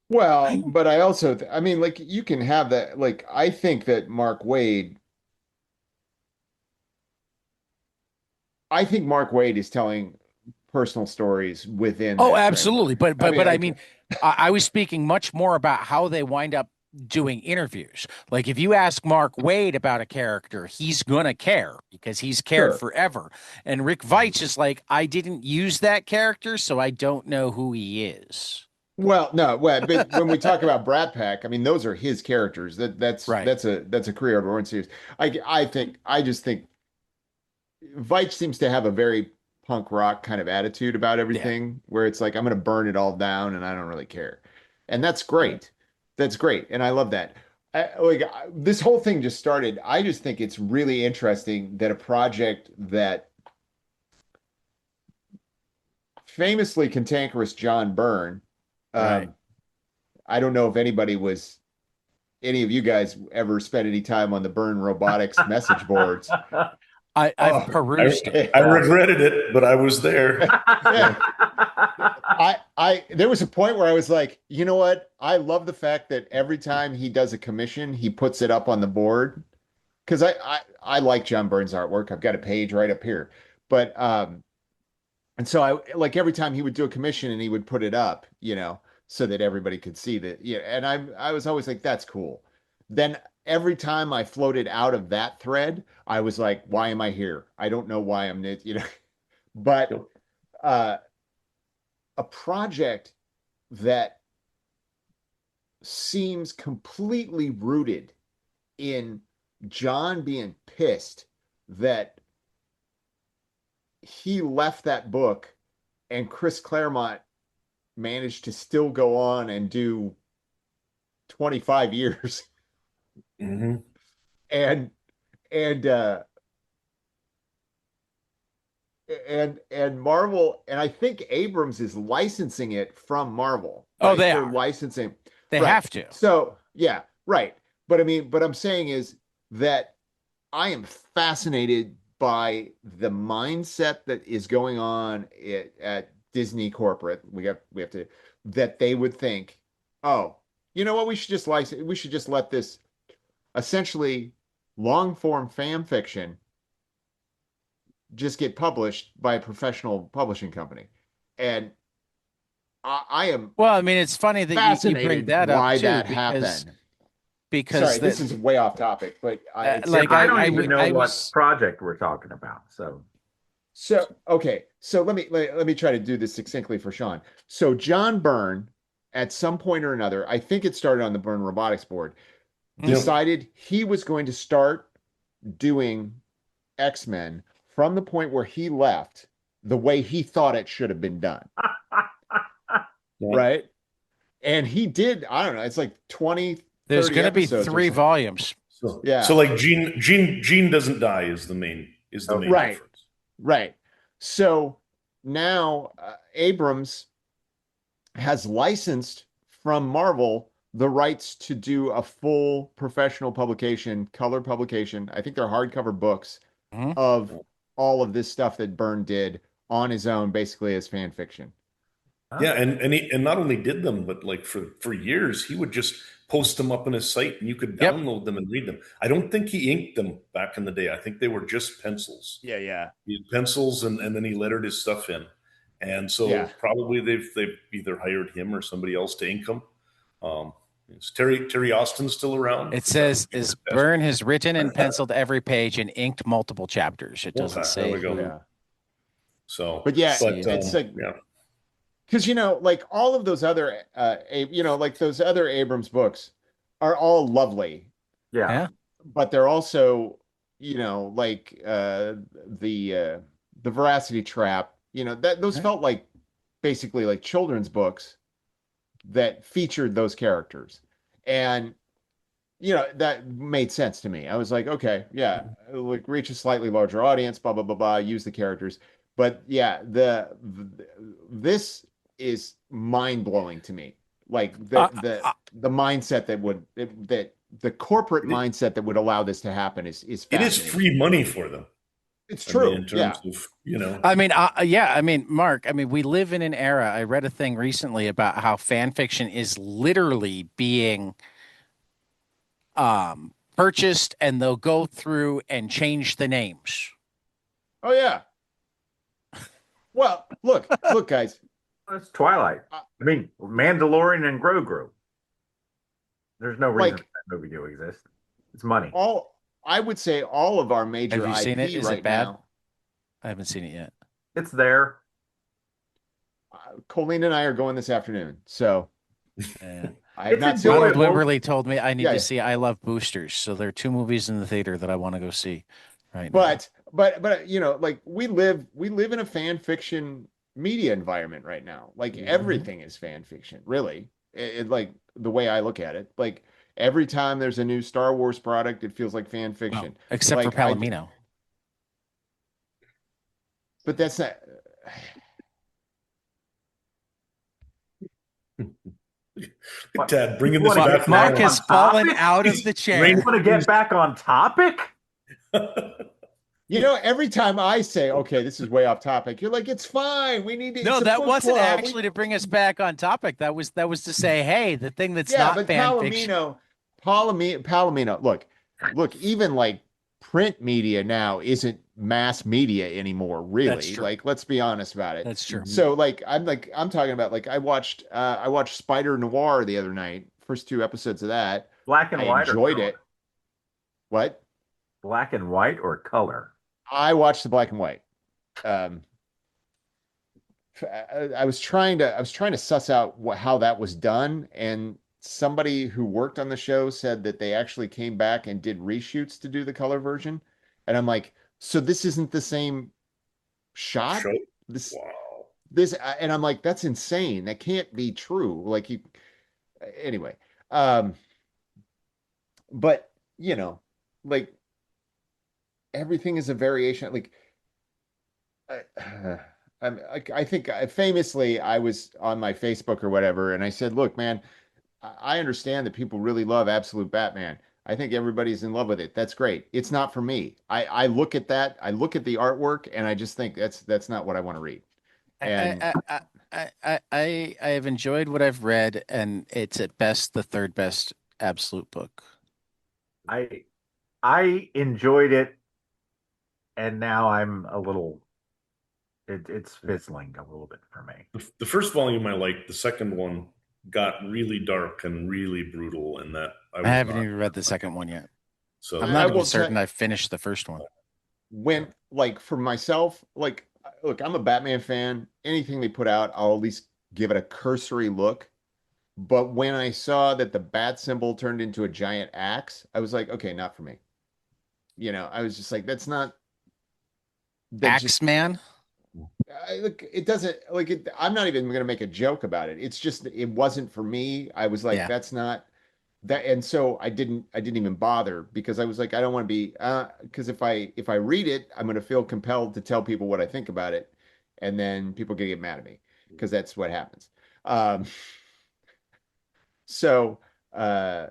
Well, but I also, I mean, like you can have that. Like I think that Mark Waid, I think Mark Waid is telling personal stories within Oh, that absolutely. framework. But I but mean, but I mean, I was speaking much more about how they wind up doing interviews. Like if you ask Mark Waid about a character, he's gonna care because he's cared sure. forever. And Rick Veitch is like, I didn't use that character, so I don't know who he is. Well, no, well, but when we talk about Brat Pack, I mean, those are his characters. Right. That's a career over one series. I just think Veitch seems to have a very punk rock kind of attitude about Yeah. everything, where it's like I'm going to burn it all down and I don't really care, and that's Yeah. great. That's great, and I love that. This whole thing just started. I just think it's really interesting that a project that famously cantankerous John Byrne. Right. Um, I don't know if any of you guys ever spent any time on the Byrne Robotics message boards. I've Oh, perused it. I regretted it, but I was there. yeah. There was a point where I was like, you know what? I love the fact that every time he does a commission, he puts it up on the board because I like John Byrne's artwork. I've got a page right up here, but and so I like every time he would do a commission and he would put it up, so that everybody could see that. Yeah, and I was always like, that's cool. Then every time I floated out of that thread, I was like, why am I here? I don't know why I'm. But uh, a project that seems completely rooted in John being pissed that he left that book and Chris Claremont managed to still go on and do 25 years Hmm. and and and Marvel, and I think Abrams is licensing it from Marvel, Oh, right? they They're are. licensing, They right? have to. So yeah, right. But I mean, but I'm saying is that I am fascinated by the mindset that is going on at Disney corporate. We have to that they would think, oh, you know what? We should just let this essentially long form fan fiction just get published by a professional publishing company. And I am Well, I mean, it's funny that you bring fascinated that up why too, that because happened. because Sorry, this that is way off topic, but it's like something I that don't I even w- know I what was project we're talking about. So so okay. So let me try to do this succinctly for Sean. So John Byrne, at some point or another, I think it started on the Byrne Robotics board, Mhm. Yep. decided he was going to start doing X-Men from the point where he left the way he thought it should have been done. Yeah. Right? And he did, I don't know, it's like 20, there's 30 going to be episodes or three something. volumes. So Yeah. like Gene doesn't die is the main Right. difference. Right. So now Abrams has licensed from Marvel the rights to do a full professional publication, color publication. I think they're hardcover books Mhm. of all of this stuff that Byrne did on his own, basically as fan fiction. Yeah, and not only did them, but like for years he would just post them up on his site and you could Yep. download them and read them. I don't think he inked them back in the day. I think they were just pencils. Yeah, yeah. He had pencils and then he lettered his stuff in. And so Yeah. probably they've either hired him or somebody else to ink them. Um, is Terry Austin still around? It 'Cause that says would be is fantastic. Byrne has written and penciled every page and inked multiple chapters. It doesn't Okay, there say we go. who. Yeah. So, But yeah, See. it's like yeah, because like all of those other like those other Abrams books are all lovely, yeah. Yeah. but they're also like the Veracity Trap, that those Yeah. felt like basically like children's books that featured those characters, and that made sense to me. I was like, okay, yeah, like reach a slightly larger audience, blah blah blah blah, use the characters. But yeah, this is mind blowing to me. Like Uh, the mindset that the corporate It, mindset that would allow this to happen is it is fascinating. free money for them. It's I mean, true. in Yeah. terms of, you know, I mean, yeah, I mean, Mark, I mean, we live in an era. I read a thing recently about how fan fiction is literally being purchased, and they'll go through and change the names. Oh yeah. Well, look, guys. It's Twilight. Uh, I mean, Mandalorian and Grogu. There's no reason for like that movie to exist. It's money. I would say all of our Have major you seen it? IP Is it right bad? now. I haven't seen it yet. It's there. Colleen and I are going this afternoon, so Yeah. I have It's not seen Ronald it. enjoyable. Wimberly told me I need Yeah, to yeah. see I Love Boosters. So there are two movies in the theater that I want to go see right now. But you know, like we live in a fan fiction media environment right now. Like everything is fan fiction, really. Like the way I look at it, like every time there's a new Star Wars product, it feels like fan Well, fiction. except for Like I, Palomino. but that's not. Dad, bringing You this want to back get back Mark around. has on fallen topic? out of the You chair. want to get back on topic? You know, every time I say, "Okay, this is way off topic," you're like, "It's fine. We need to. No, It's a that book wasn't club. actually to bring us back on topic. That was to say, hey, the thing that's Yeah, not but fan fiction. Palomino. Look. Even like print media now isn't mass media anymore. That's Really, true. like let's be honest about it. That's true. So I'm talking about like I watched Spider Noir the other night. First two episodes of that. Black and I white or enjoyed color? it. What? Black and white or color? I watched the black and white. Um, I was trying to suss out how that was done, and somebody who worked on the show said that they actually came back and did reshoots to do the color version. And I'm like, so this isn't the same shot? Show. This Wow. and I'm like, that's insane. That can't be true. Like you anyway. Um, but you know, like everything is a variation. Like I, I think famously I was on my Facebook or whatever, and I said, "Look, man, I understand that people really love Absolute Batman. I think everybody's in love with it. That's great. It's not for me. I look at that, I look at the artwork, and I just think that's not what I want to read." I, And I, I, I have enjoyed what I've read, and it's at best the third best absolute book. I I enjoyed it, and now I'm a little. It's fizzling a little bit for me. The first volume I liked. The second one got really dark and really brutal, and that I I was haven't not. even read the second one yet. So I'm I not even will tell certain I finished the first one. when like for myself, like look, I'm a Batman fan. Anything they put out, I'll at least give it a cursory look. But when I saw that the bat symbol turned into a giant axe, I was like, okay, not for me. You know, I was just like, that's not that just Axeman? look, it doesn't like it. I'm not even going to make a joke about it. It's just it wasn't for me. I was like, Yeah. that's not that, and so I didn't even bother because I was like, I don't want to be because if I read it, I'm going to feel compelled to tell people what I think about it, and then people gonna get mad at me because that's what happens. Um, so uh,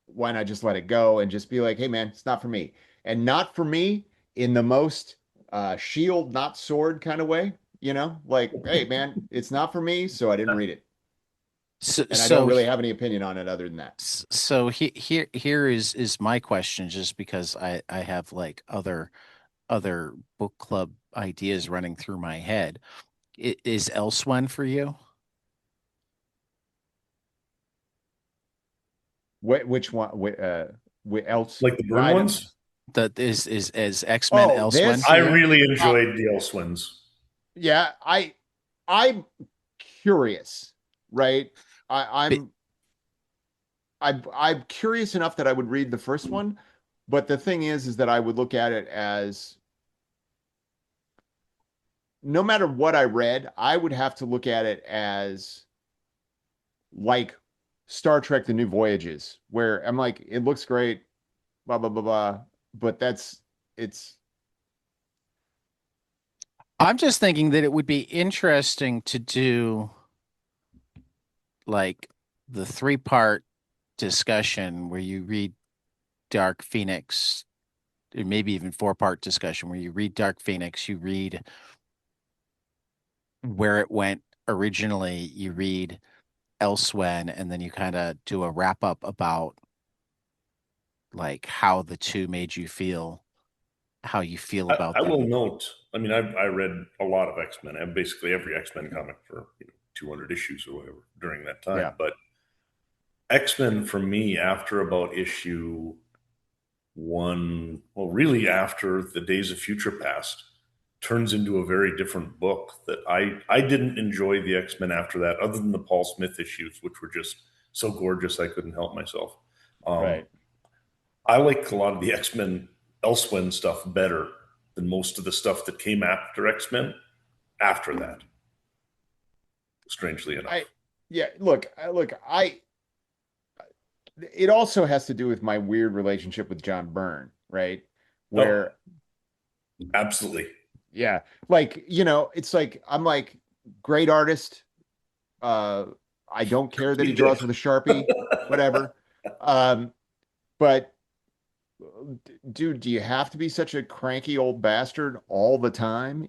why not just let it go and just be like, hey man, it's not for me, and not for me in the most shield, not sword kind of way. You know, like, hey man, it's not for me, so I didn't read it, So, and I don't so, really have any opinion on it other than that. here is my question, just because I have like other book club ideas running through my head. Is Elsewhen for you? Which one? Else? like the burn I don't- ones. That is X-Men Oh, Elsewhen this? for I you? really enjoyed the Elsewins. Yeah, I'm curious, right? Bi- I'm curious enough that I would read the first one, but the thing is that I would look at it as no matter what I read, I would have to look at it as like Star Trek: The New Voyages, where I'm like, it looks great, blah blah blah blah, but it's I'm just thinking that it would be interesting to do like the three-part discussion where you read Dark Phoenix, or maybe even four-part discussion where you read Dark Phoenix, you read where it went originally, you read Elsewhere, and then you kind of do a wrap-up about like how the two made you feel, how you feel about I will them. note. I mean, I read a lot of X Men. I have basically every X Men comic for 200 issues or whatever during that Yeah. time. But X Men for me, after about issue one, well, really after the Days of Future Past, turns into a very different book. That I didn't enjoy the X Men after that, other than the Paul Smith issues, which were just so gorgeous I couldn't help myself. Um, Right. I like a lot of the X Men Elsewhere stuff better than most of the stuff that came after X Men after that. Strangely enough. Yeah, look, it also has to do with my weird relationship with John Byrne, right? Oh, Where, absolutely. yeah, like, it's like I'm like great artist. Uh, I don't care that he draws with a Sharpie, whatever. Um, but dude, do you have to be such a cranky old bastard all the time,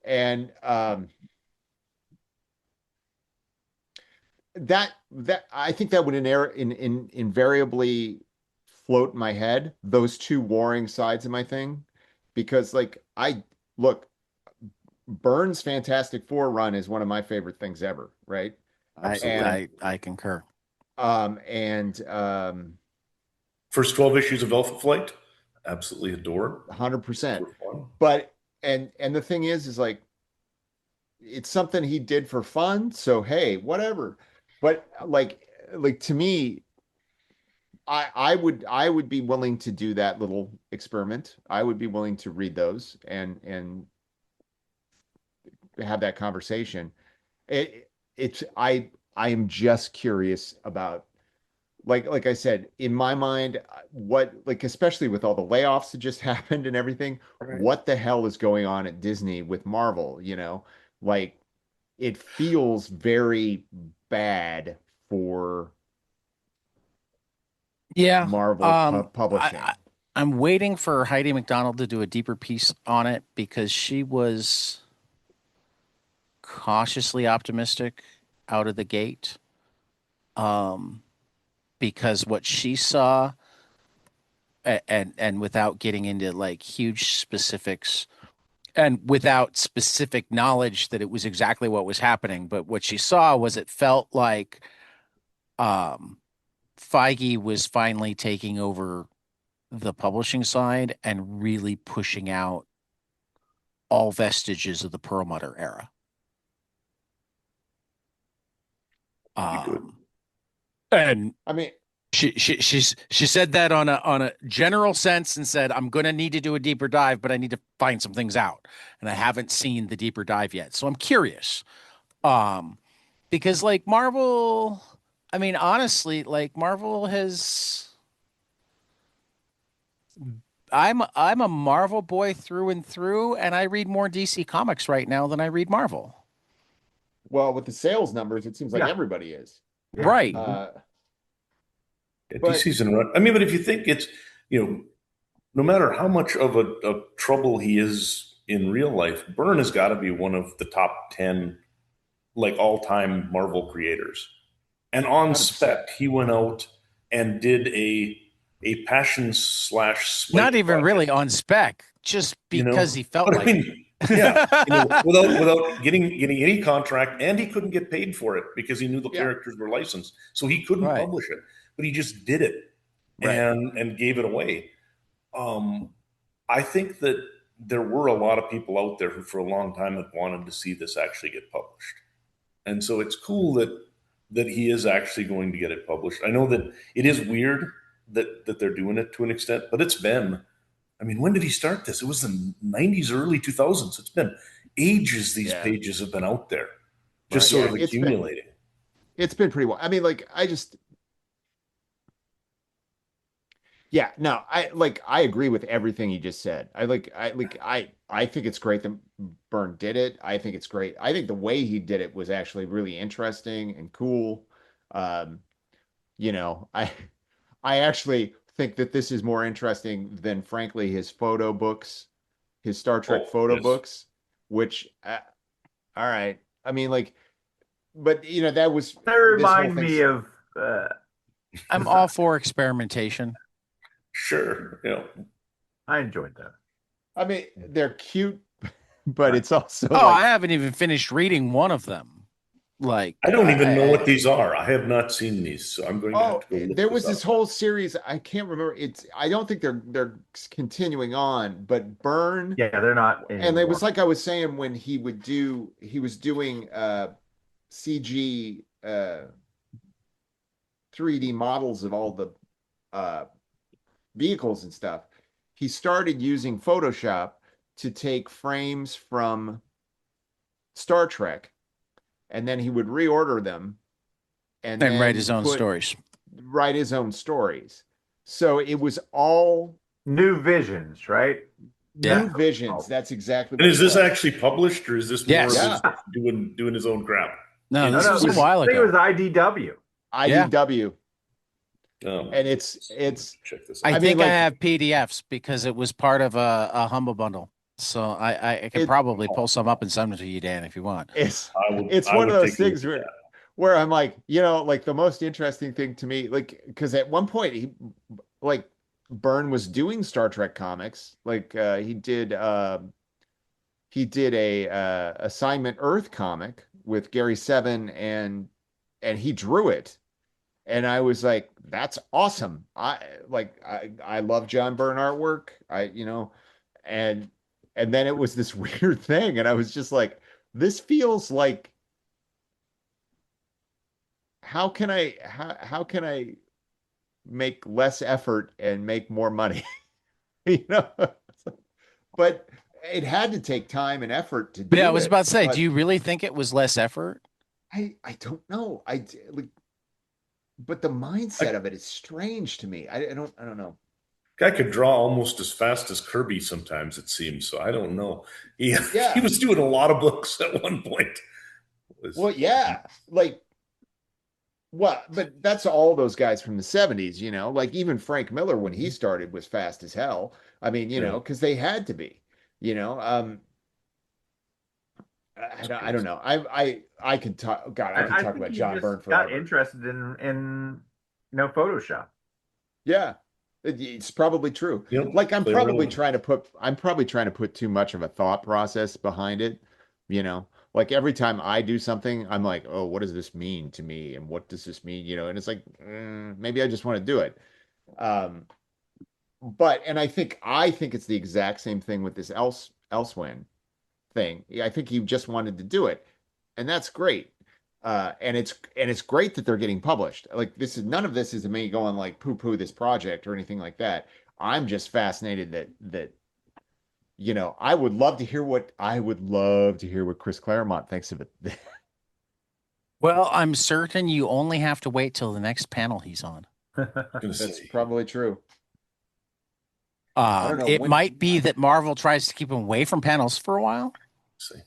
And that I think that would invariably float in my head, those two warring sides of my thing, because like I look, Burns' Fantastic Four run is one of my favorite things ever, right? I Absolutely. And I concur. and First 12 issues of Alpha Flight, absolutely adored. Those 100%. were fun. But and the thing is like it's something he did for fun, so hey, whatever. But like to me, I would be willing to do that little experiment. I would be willing to read those and have that conversation. I am just curious about like I said, in my mind, what like especially with all the layoffs that just happened and everything, Right. what the hell is going on at Disney with Marvel, Like it feels very bad for Yeah. Marvel Um, I, I publishing. I'm waiting for Heidi McDonald to do a deeper piece on it because she was cautiously optimistic out of the gate. Um, because what she saw, and without getting into like huge specifics, and without specific knowledge that it was exactly what was happening, but what she saw was it felt like um, Feige was finally taking over the publishing side and really pushing out all vestiges of the Perlmutter era. Be good. Um, and I mean, she said that on a general sense and said, I'm going to need to do a deeper dive, but I need to find some things out, and I haven't seen the deeper dive yet, so I'm curious. Um, because like Marvel, I mean, honestly, like Marvel has. I'm a Marvel boy through and through, and I read more DC comics right now than I read Marvel. well, with the sales numbers, it seems like Yeah. everybody is. Yeah. Right. Uh, Yeah, but DC's in a run. I mean, but if you think it's, no matter how much of a trouble he is in real life, Byrne has got to be one of the top 10, like all time Marvel creators. And on 100%. spec, he went out and did a passion slash Not spite even really project, on spec, just you because know? he felt But I like mean, yeah, without getting any contract, and he couldn't get paid for it because he knew the Yeah, characters were licensed, so he couldn't right. publish it. But he just did it right. and gave it away. Um, I think that there were a lot of people out there who, for a long time, have wanted to see this actually get published, and so it's cool that he is actually going to get it published. I know that it is weird that they're doing it to an extent, but it's been. I mean, when did he start this? It was the '90s, early 2000s. It's been ages. These Yeah, pages have been out there, just Right. sort yeah. of It's been accumulating. it's been pretty well. I mean, like I just yeah, no, I agree with everything you just said. I think it's great that Byrne did it. I think it's great. I think the way he did it was actually really interesting and cool. Um, I actually think that this is more interesting than, frankly, his photo books, his Star Trek Oh, photo yes. books, which, all right. I mean, like, but that was They this whole remind thing. me of I'm all for experimentation. Sure. I enjoyed that. I mean, they're cute, but it's also Oh, I like, haven't even finished reading one of them. Like, I don't even know what these are. I have not seen these, so I'm going to have oh, to go look there this was this up. whole series. I can't remember. I don't think they're continuing on, but Burn, Yeah, they're not and it was anymore. like I was saying when he was doing CG 3D models of all the uh vehicles and stuff. He started using Photoshop to take frames from Star Trek, and then he would reorder them and and write his then own stories. write his own stories. So it was all New Visions, right? Yeah. new That's what it's visions. called. That's exactly And what is it this was. actually published, or is this more of Yes. his Yeah. doing his own crap? No, No, this no, was a This while I think it ago. was IDW. Yeah. IDW, and Let's it's. check this I out. I mean, think I like have PDFs because it was part of a Humble Bundle. So I can it. probably pull some up and send them to you, Dan, if you want. It's I one of would those take a look things at where I'm like, like the most interesting thing to me, like, because at one point like Byrne was doing Star Trek comics, like he did a Assignment Earth comic with Gary Seven, and he drew it, and I was like, that's awesome. I love John Byrne artwork. And then it was this weird thing, and I was just like, this feels like, how can I make less effort and make more money? you know but it had to take time and effort to But yeah, I do was it. about to say, do But you really think it was less effort? I don't know. Like, but the mindset that. of it is strange to me. I don't know. Guy could draw almost as fast as Kirby sometimes, it seems. So I don't know. He Yeah. was doing a lot of books at one point. It was Well, yeah. Like, what? But that's all those guys from the 70s, like even Frank Miller when he started was fast as hell. I mean, yeah, because they had to be, you know. it's I don't crazy. know. I could talk. God, I could I talk think about he John just Byrne got forever. interested in Photoshop. Yeah, it's probably true. Like Play around. I'm probably trying to put too much of a thought process behind it. Like every time I do something, I'm like, oh, what does this mean to me, and what does this mean? And it's like, maybe I just want to do it. Um, but and I think it's the exact same thing with this Elsewin thing. I think he just wanted to do it, and that's great. And it's great that they're getting published. Like none of this is me going like poo-poo this project or anything like that. I'm just fascinated that I would love to hear what Chris Claremont thinks of it. Well, I'm certain you only have to wait till the next panel he's on. Gonna That's say, probably true. I don't know It when. might be that Marvel tries to keep him away from panels for a while. say.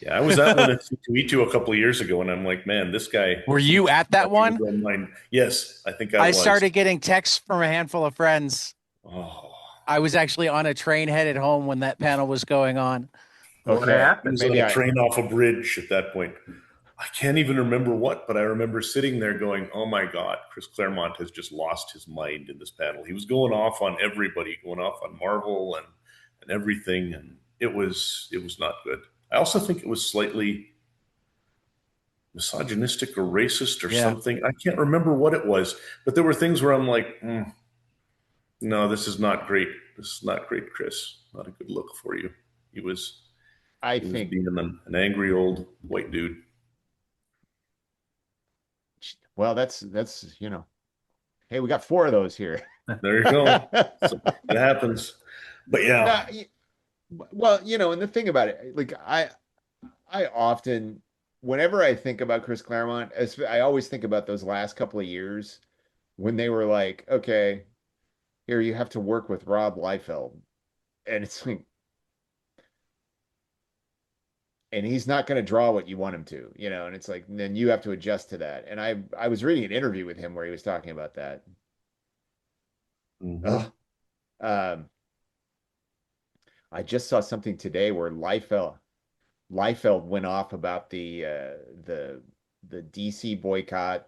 Yeah, I was at one at C2E2 a couple of years ago, and I'm like, man, this guy Were seems you to at be that watching his one? own mind. Yes, I think I I was. started getting texts from a handful of friends. Oh, I was actually on a train headed home when that panel was going on. What Okay, he happened? was on maybe a train off a bridge at that point. I can't even remember what, but I remember sitting there going, "Oh my God, Chris Claremont has just lost his mind in this panel." He was going off on everybody, going off on Marvel and everything, and it was not good. I also think it was slightly misogynistic or racist or Yeah. something. I can't remember what it was, but there were things where I'm like, "No, this is not great. This is not great, Chris. Not a good look for you." He was I he was think. being an angry old white dude. Well, hey, we got four of those here. There you go. So it happens. But yeah, No, well, and the thing about it, like I often, whenever I think about Chris Claremont, I always think about those last couple of years when they were like, okay, here you have to work with Rob Liefeld, and it's like, and he's not going to draw what you want him to, and it's like, then you have to adjust to that. And I was reading an interview with him where he was talking about that. Mm-hmm. Ugh. Um, I just saw something today where Liefeld went off about the DC boycott,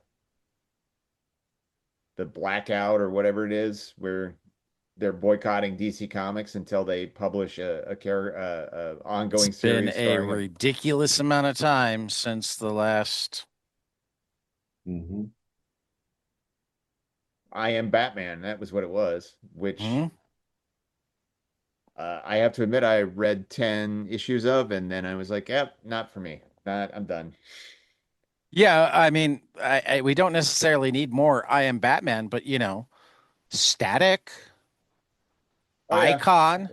the blackout or whatever it is, where they're boycotting DC Comics until they publish a It's ongoing been series a starring ridiculous amount of time since the last. Mm-hmm. I Am Batman. That was what it was, which Hmm? I have to admit I read 10 issues of, and then I was like, yep, not for me. Not, I'm done. Yeah, I mean, we don't necessarily need more I Am Batman, but Static, Oh yeah, Icon.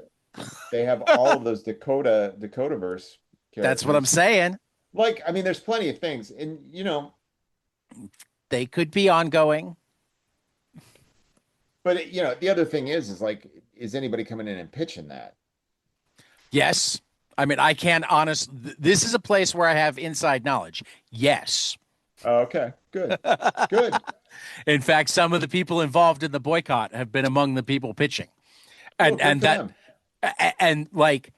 they have all of those Dakotaverse That's what I'm characters. saying. Like, I mean, there's plenty of things, and They could be ongoing. but the other thing is like, is anybody coming in and pitching that? Yes. I mean, I can't this is a place where I have inside knowledge. Yes. Oh, okay, good, good. In fact, some of the people involved in the boycott have been among the people pitching. Well, And good and for that them. and like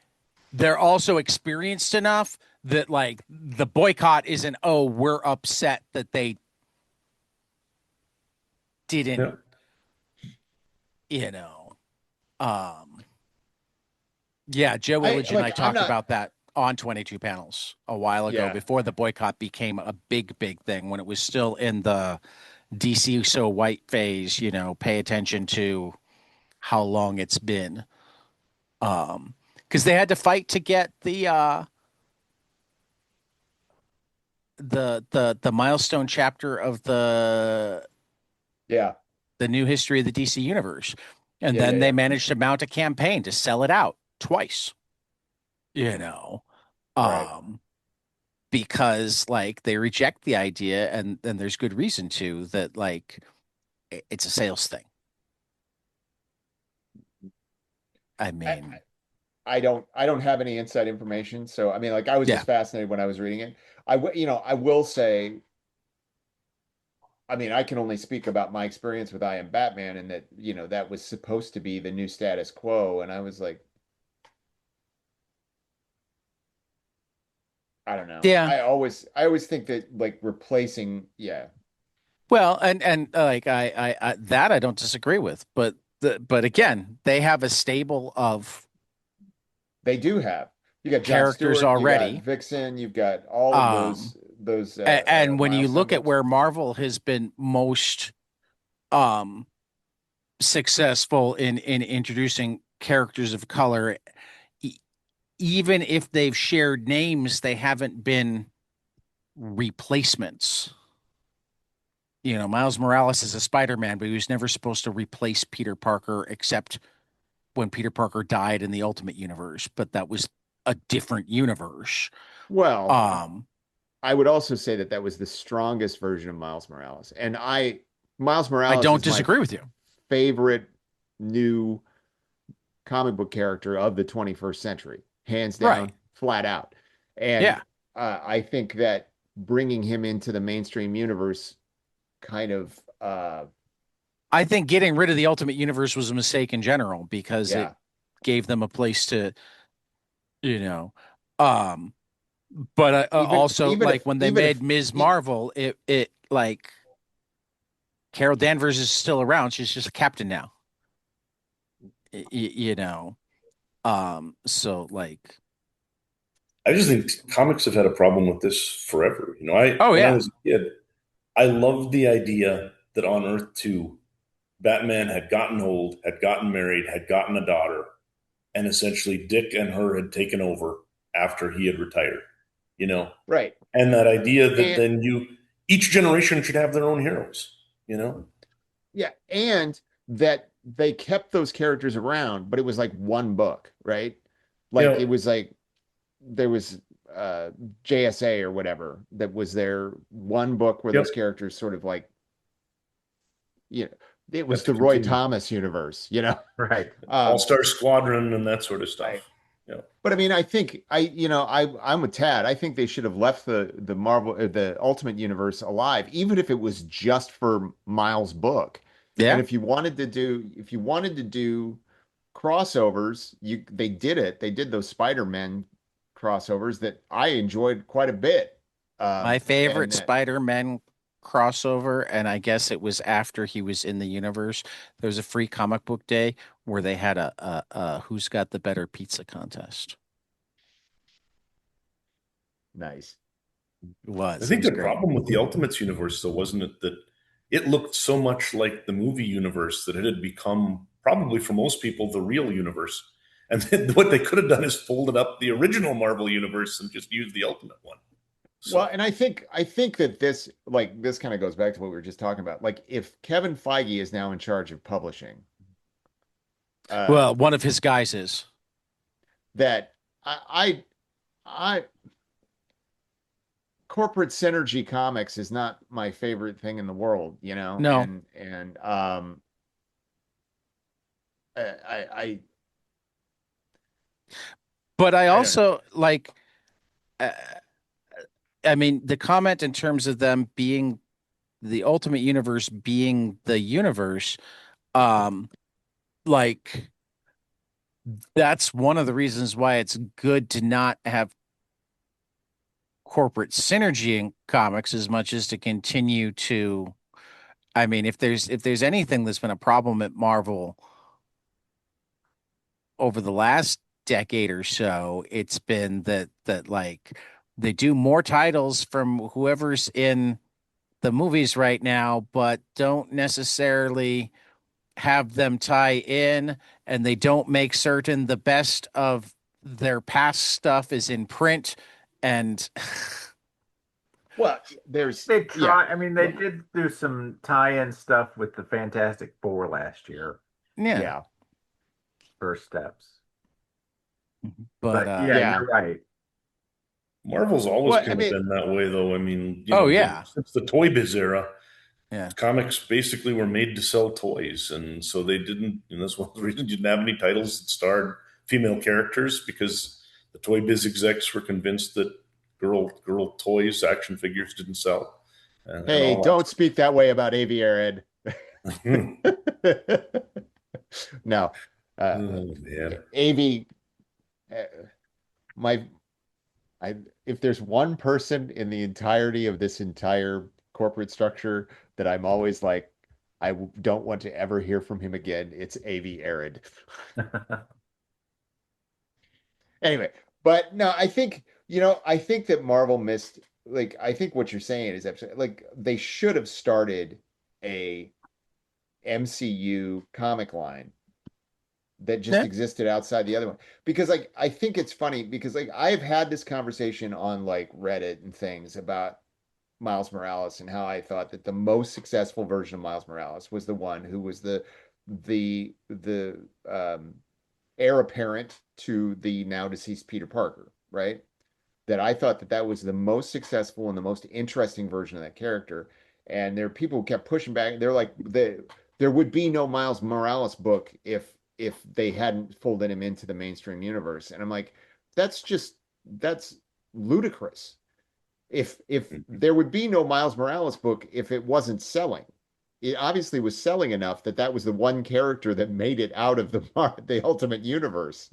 they're also experienced enough that like the boycott isn't, oh, we're upset that they didn't, Yeah. you know. Um yeah, Joe I Willage and I like. I'm talked not. about that on 22 panels a while ago Yeah. before the boycott became a big thing, when it was still in the DC so white phase, pay attention to how long it's been. Because they had to fight to get the milestone chapter of Yeah. the new history of the DC universe. And Yeah. Yeah. then they Yeah. managed to mount a campaign to sell it out twice, you know. Right. Um because like they reject the idea, and there's good reason to, that like it's a sales thing. I I, mean, I don't have any inside information. So I mean, like, I was yeah. just fascinated when I was reading it. I will say, I mean, I can only speak about my experience with I Am Batman, and that, that was supposed to be the new status quo. And I was like, I don't know. Yeah. I always think that, like, replacing, yeah, Well, and like I that I don't disagree with, but again, they have a stable of they do have. You got John characters Stewart, you got already. Vixen, you've got all of Um those and when you milestone look at books. where Marvel has been most um successful in introducing characters of color, e- even if they've shared names, they haven't been replacements. Miles Morales is a Spider-Man, but he was never supposed to replace Peter Parker, except when Peter Parker died in the Ultimate Universe, but that was a different universe. Well, Um, I would also say that that was the strongest version of Miles Morales. And Miles I Morales don't is my disagree with you. favorite new comic book character of the 21st century, hands Right. down, flat out. And Yeah. I think that bringing him into the mainstream universe kind of, I think getting rid of the Ultimate Universe was a mistake in general, because it yeah, gave them a place to, you know, um, but even also even like if when they even made if Ms. e- Marvel, it like Carol Danvers is still around. She's just a captain now, you know. So like, I just think comics have had a problem with this forever. oh When I yeah, was a kid, I loved the idea that on Earth 2, Batman had gotten old, had gotten married, had gotten a daughter, and essentially Dick and her had taken over after he had retired. You know, right. and that idea that And then each generation should have their own heroes. You know, yeah, and that they kept those characters around, but it was like one book, right? Like, yeah, it was like there was uh JSA or whatever, that was their one book where yep, those characters sort of like, you know, it was got to the Roy continue. Thomas universe. Right. All Um Star Squadron and that sort of right. stuff. Yeah. But I mean, I think I'm with Tad. I think they should have left the Marvel the Ultimate Universe alive, even if it was just for Miles' book. And Yeah. if you wanted to do crossovers, they did it. They did those Spider-Man crossovers that I enjoyed quite a bit. My favorite And that Spider-Man crossover, and I guess it was after he was in the universe. There was a free comic book day where they had a who's got the better pizza contest. nice. It I was. It think was the great. problem with the Ultimates universe, though, wasn't it that it looked so much like the movie universe that it had become, probably for most people, the real universe. And then what they could have done is folded up the original Marvel universe and just used the Ultimate one. Well, So, and I think that this kind of goes back to what we were just talking about. Like if Kevin Feige is now in charge of publishing, uh, Well, one of his guys is. that I corporate synergy comics is not my favorite thing in the world, No, and I but I I don't know. also like. Uh, I mean, the comment in terms of them being the Ultimate Universe being the universe, um, like that's one of the reasons why it's good to not have corporate synergy in comics as much as to continue to. I mean, if there's anything that's been a problem at Marvel over the last decade or so, it's been that like they do more titles from whoever's in the movies right now, but don't necessarily have them tie in, and they don't make certain the best of their past stuff is in print. And Well, there's They yeah. try. I mean, they did do some tie-in stuff with the Fantastic Four last year. yeah, Yeah. First steps, but but yeah, Yeah. you're right. Marvel's always Well, I kind of mean, been that way, though. I mean, oh yeah, since the Toy Biz era, yeah. comics basically were made to sell toys, and so they didn't. And that's one of the reasons you didn't have any titles that starred female characters, because the Toy Biz execs were convinced that girl toys, action figures, didn't sell, and hey, all don't speak that way about Aviarid. that. No. Oh man. AV uh, my if there's one person in the entirety of this entire corporate structure that I'm always like, don't want to ever hear from him again, it's AV Arid. Anyway, but no, I think that Marvel missed, like, I think what you're saying is absolutely, like, they should have started a MCU comic line that just Yeah. existed outside the other one. Because like I think it's funny because like I've had this conversation on like Reddit and things about Miles Morales and how I thought that the most successful version of Miles Morales was the one who was the heir apparent to the now deceased Peter Parker, right? That I thought that that was the most successful and the most interesting version of that character. And there are people who kept pushing back. They're like, there would be no Miles Morales book if they hadn't folded him into the mainstream universe. And I'm like, that's ludicrous. If there would be no Miles Morales book if it wasn't selling. It obviously was selling enough that that was the one character that made it out of the Ultimate Universe,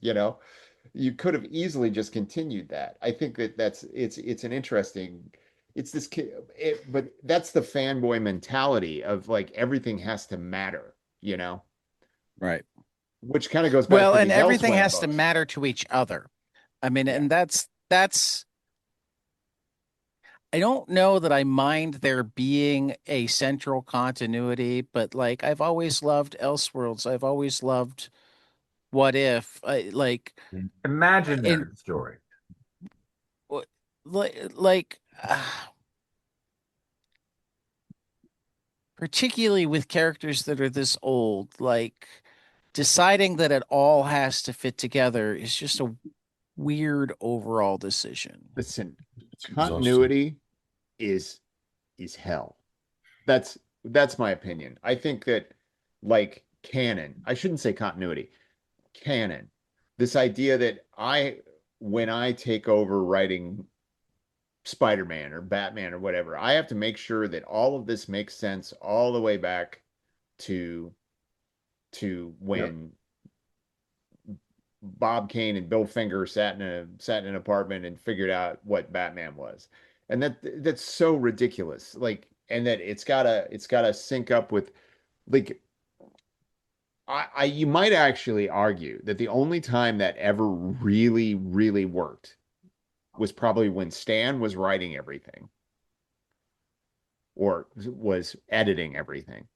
you could have easily just continued that. I think that it's an interesting it's this but that's the fanboy mentality of like everything has to matter, Right. which kind of goes back Well, to and the everything Elsewhere has to books. matter to each other. I mean, Yeah. and that's I don't know that I mind there being a central continuity, but like I've always loved Elseworlds. I've always loved What If. I like in Imaginary story. like particularly with characters that are this old, like deciding that it all has to fit together is just a weird overall decision. Listen, It's exhausting. continuity is is hell. That's my opinion. I think that like canon, I shouldn't say continuity, canon. this idea that when I take over writing Spider-Man or Batman or whatever, I have to make sure that all of this makes sense all the way back to when Bob Kane and Bill Finger sat in an apartment and figured out what Batman was. And that's so ridiculous. Like, and that it's gotta sync up with, like, you might actually argue that the only time that ever really, really worked was probably when Stan was writing everything or was editing everything,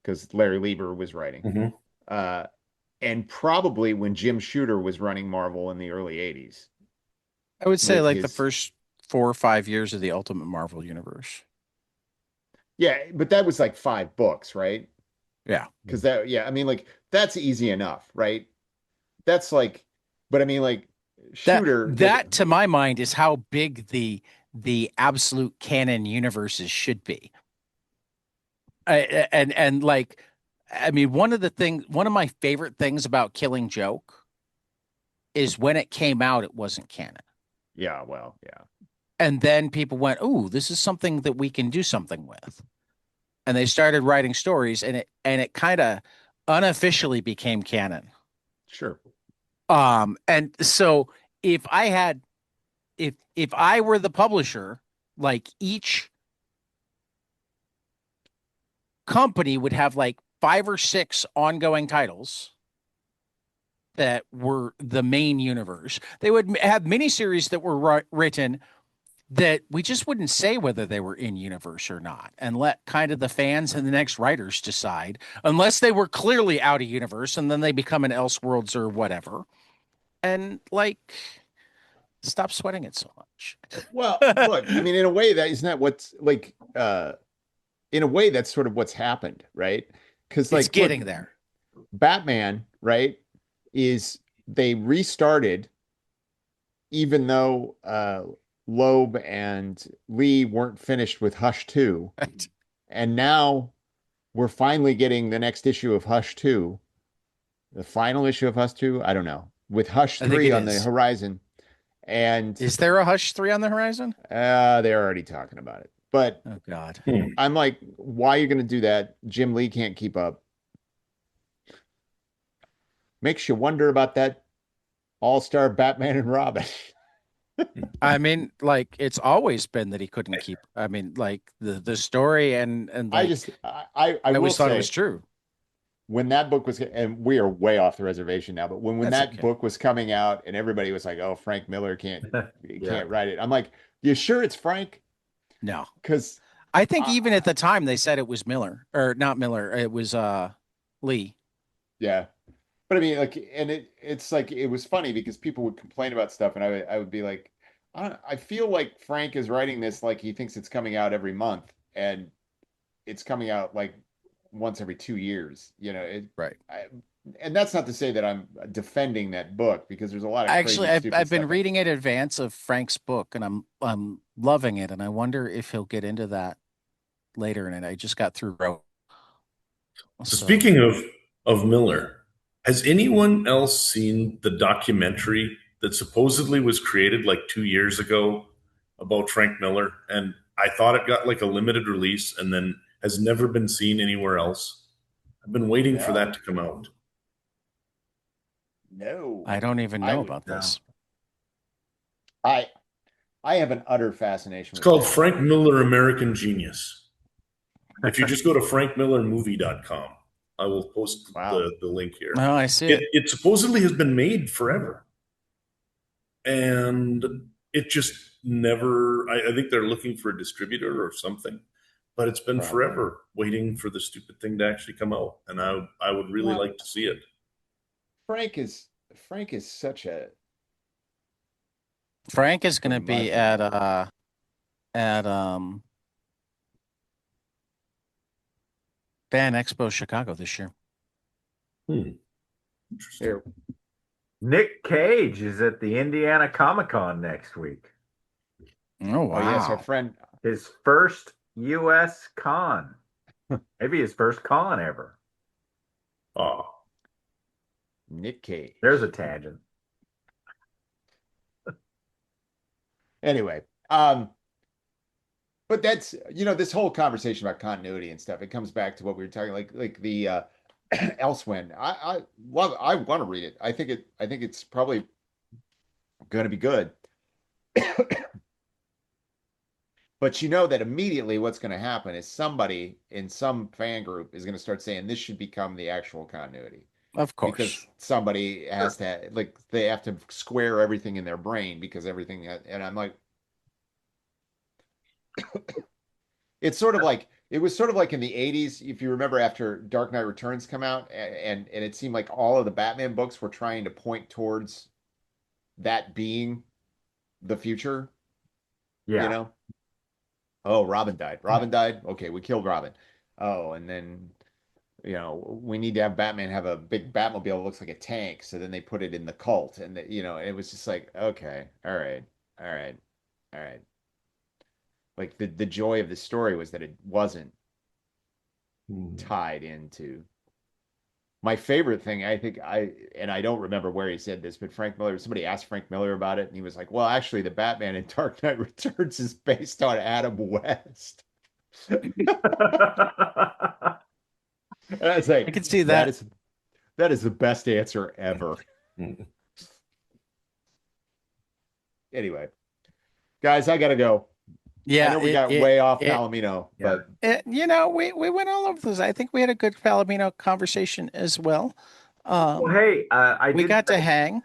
because Larry Lieber was writing. Mhm. And probably when Jim Shooter was running Marvel in the early 80s. I would say With like the his- first 4 or 5 years of the Ultimate Marvel universe. Yeah, but that was like 5 books, right? Yeah. Because I mean, like, that's easy enough, right? That's like, but I mean, like, Shooter, That to my mind is how big the absolute canon universes should be. And like, I mean, one of my favorite things about Killing Joke is when it came out, it wasn't canon. yeah, well, yeah. And then people went, "Oh, this is something that we can do something with." And they started writing stories, and it kind of unofficially became canon. Sure. And so if I had if I were the publisher, like each company would have like 5 or 6 ongoing titles that were the main universe. They would have miniseries that were written that we just wouldn't say whether they were in universe or not, and let kind of the fans and the next writers decide, unless they were clearly out of universe and then they become an Elseworlds or whatever. And like, stop sweating it so much. Well, look, I mean, in a way, that isn't that what's like, in a way, that's sort of what's happened, right? Because, like, It's getting there. Batman, right, is they restarted, even though Loeb and Lee weren't finished with Hush 2. Right. And now we're finally getting the next issue of Hush 2, the final issue of Hush 2. I don't know, with Hush I think 3 it on the is. horizon. And Is there a Hush 3 on the horizon? they're already talking about it. But Oh God. I'm like, why are you going to do that? Jim Lee can't keep up. Makes you wonder about that all-star Batman and Robin. I mean, like, it's always been that he couldn't keep. I mean, like the story and I like, just I will always thought it say, was true. when that book was, and we are way off the reservation now, but when That's that okay. book was coming out and everybody was like, "Oh, Frank Miller can't Yeah. write it," I'm like, "You sure it's Frank?" No, Because I think even at the time they said it was Miller, or not Miller. It was Lee. yeah, but I mean, like, and it's like, it was funny because people would complain about stuff, and I would be like, I feel like Frank is writing this like he thinks it's coming out every month, and it's coming out like once every 2 years. Right. And that's not to say that I'm defending that book, because there's a lot of Actually, crazy, I've stupid I've been stuff. reading in advance of Frank's book, and I'm loving it, and I wonder if he'll get into that later in it. I just got through Row. So So speaking of Miller, has anyone else seen the documentary that supposedly was created like 2 years ago about Frank Miller? And I thought it got like a limited release and then has never been seen anywhere else. I've been waiting for No, that to come out. no. I don't even I know would, about this. I I have an utter fascination It's with called Frank Frank Miller. Miller American Genius. If you just go to frankmillermovie.com, I will post Wow. the link here. Oh, I see It, it. it supposedly has been made forever. And it just never, I think they're looking for a distributor or something, but it's been Probably. forever waiting for the stupid thing to actually come out. And I would really What? like to see it. Frank is such a Frank is going to in my be opinion. at Fan Expo Chicago this year. Interesting. Here, Nick Cage is at the Indiana Comic-Con next week. Oh oh yes, our wow. friend. His first U.S. con. Maybe his first con ever. Oh, Nick Cage. There's a tangent. Anyway, but that's, this whole conversation about continuity and stuff, it comes back to what we were talking, like the Elsewhere. I want to read it. I think it's probably going to be good. But that immediately what's going to happen is somebody in some fan group is going to start saying this should become the actual continuity. Of course. Because somebody has to, like, they have to square everything in their brain because everything, and I'm like, it's sort of like, it was sort of like in the 80s, if you remember, after Dark Knight Returns come out, and it seemed like all of the Batman books were trying to point towards that being the future. Yeah. Oh, Robin died. Robin died. Okay, we killed Robin. Oh, and then we need to have Batman have a big Batmobile that looks like a tank. So then they put it in the cult, and it was just like, okay, all right, all right, all right. Like the joy of the story was that it wasn't tied into. My favorite thing, I think, I don't remember where he said this, but somebody asked Frank Miller about it, and he was like, well, actually, the Batman in Dark Knight Returns is based on Adam West. And I was like, I can see that. That is the best answer ever. Anyway, guys, I gotta go. Yeah, I know we got way off Palomino, but we went all over this. I think we had a good Palomino conversation as well. Well, hey, we got to hang.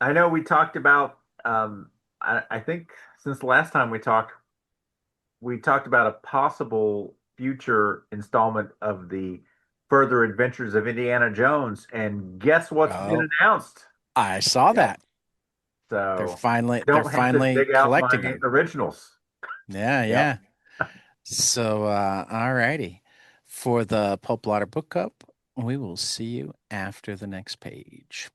I know we talked about. I think since the last time we talked about a possible future installment of the Further Adventures of Indiana Jones, and guess what's been announced? I saw that. So they're finally dig out collecting my them. originals. Yeah. So, all righty. For the Pulp Blotter Book Club, we will see you after the next page.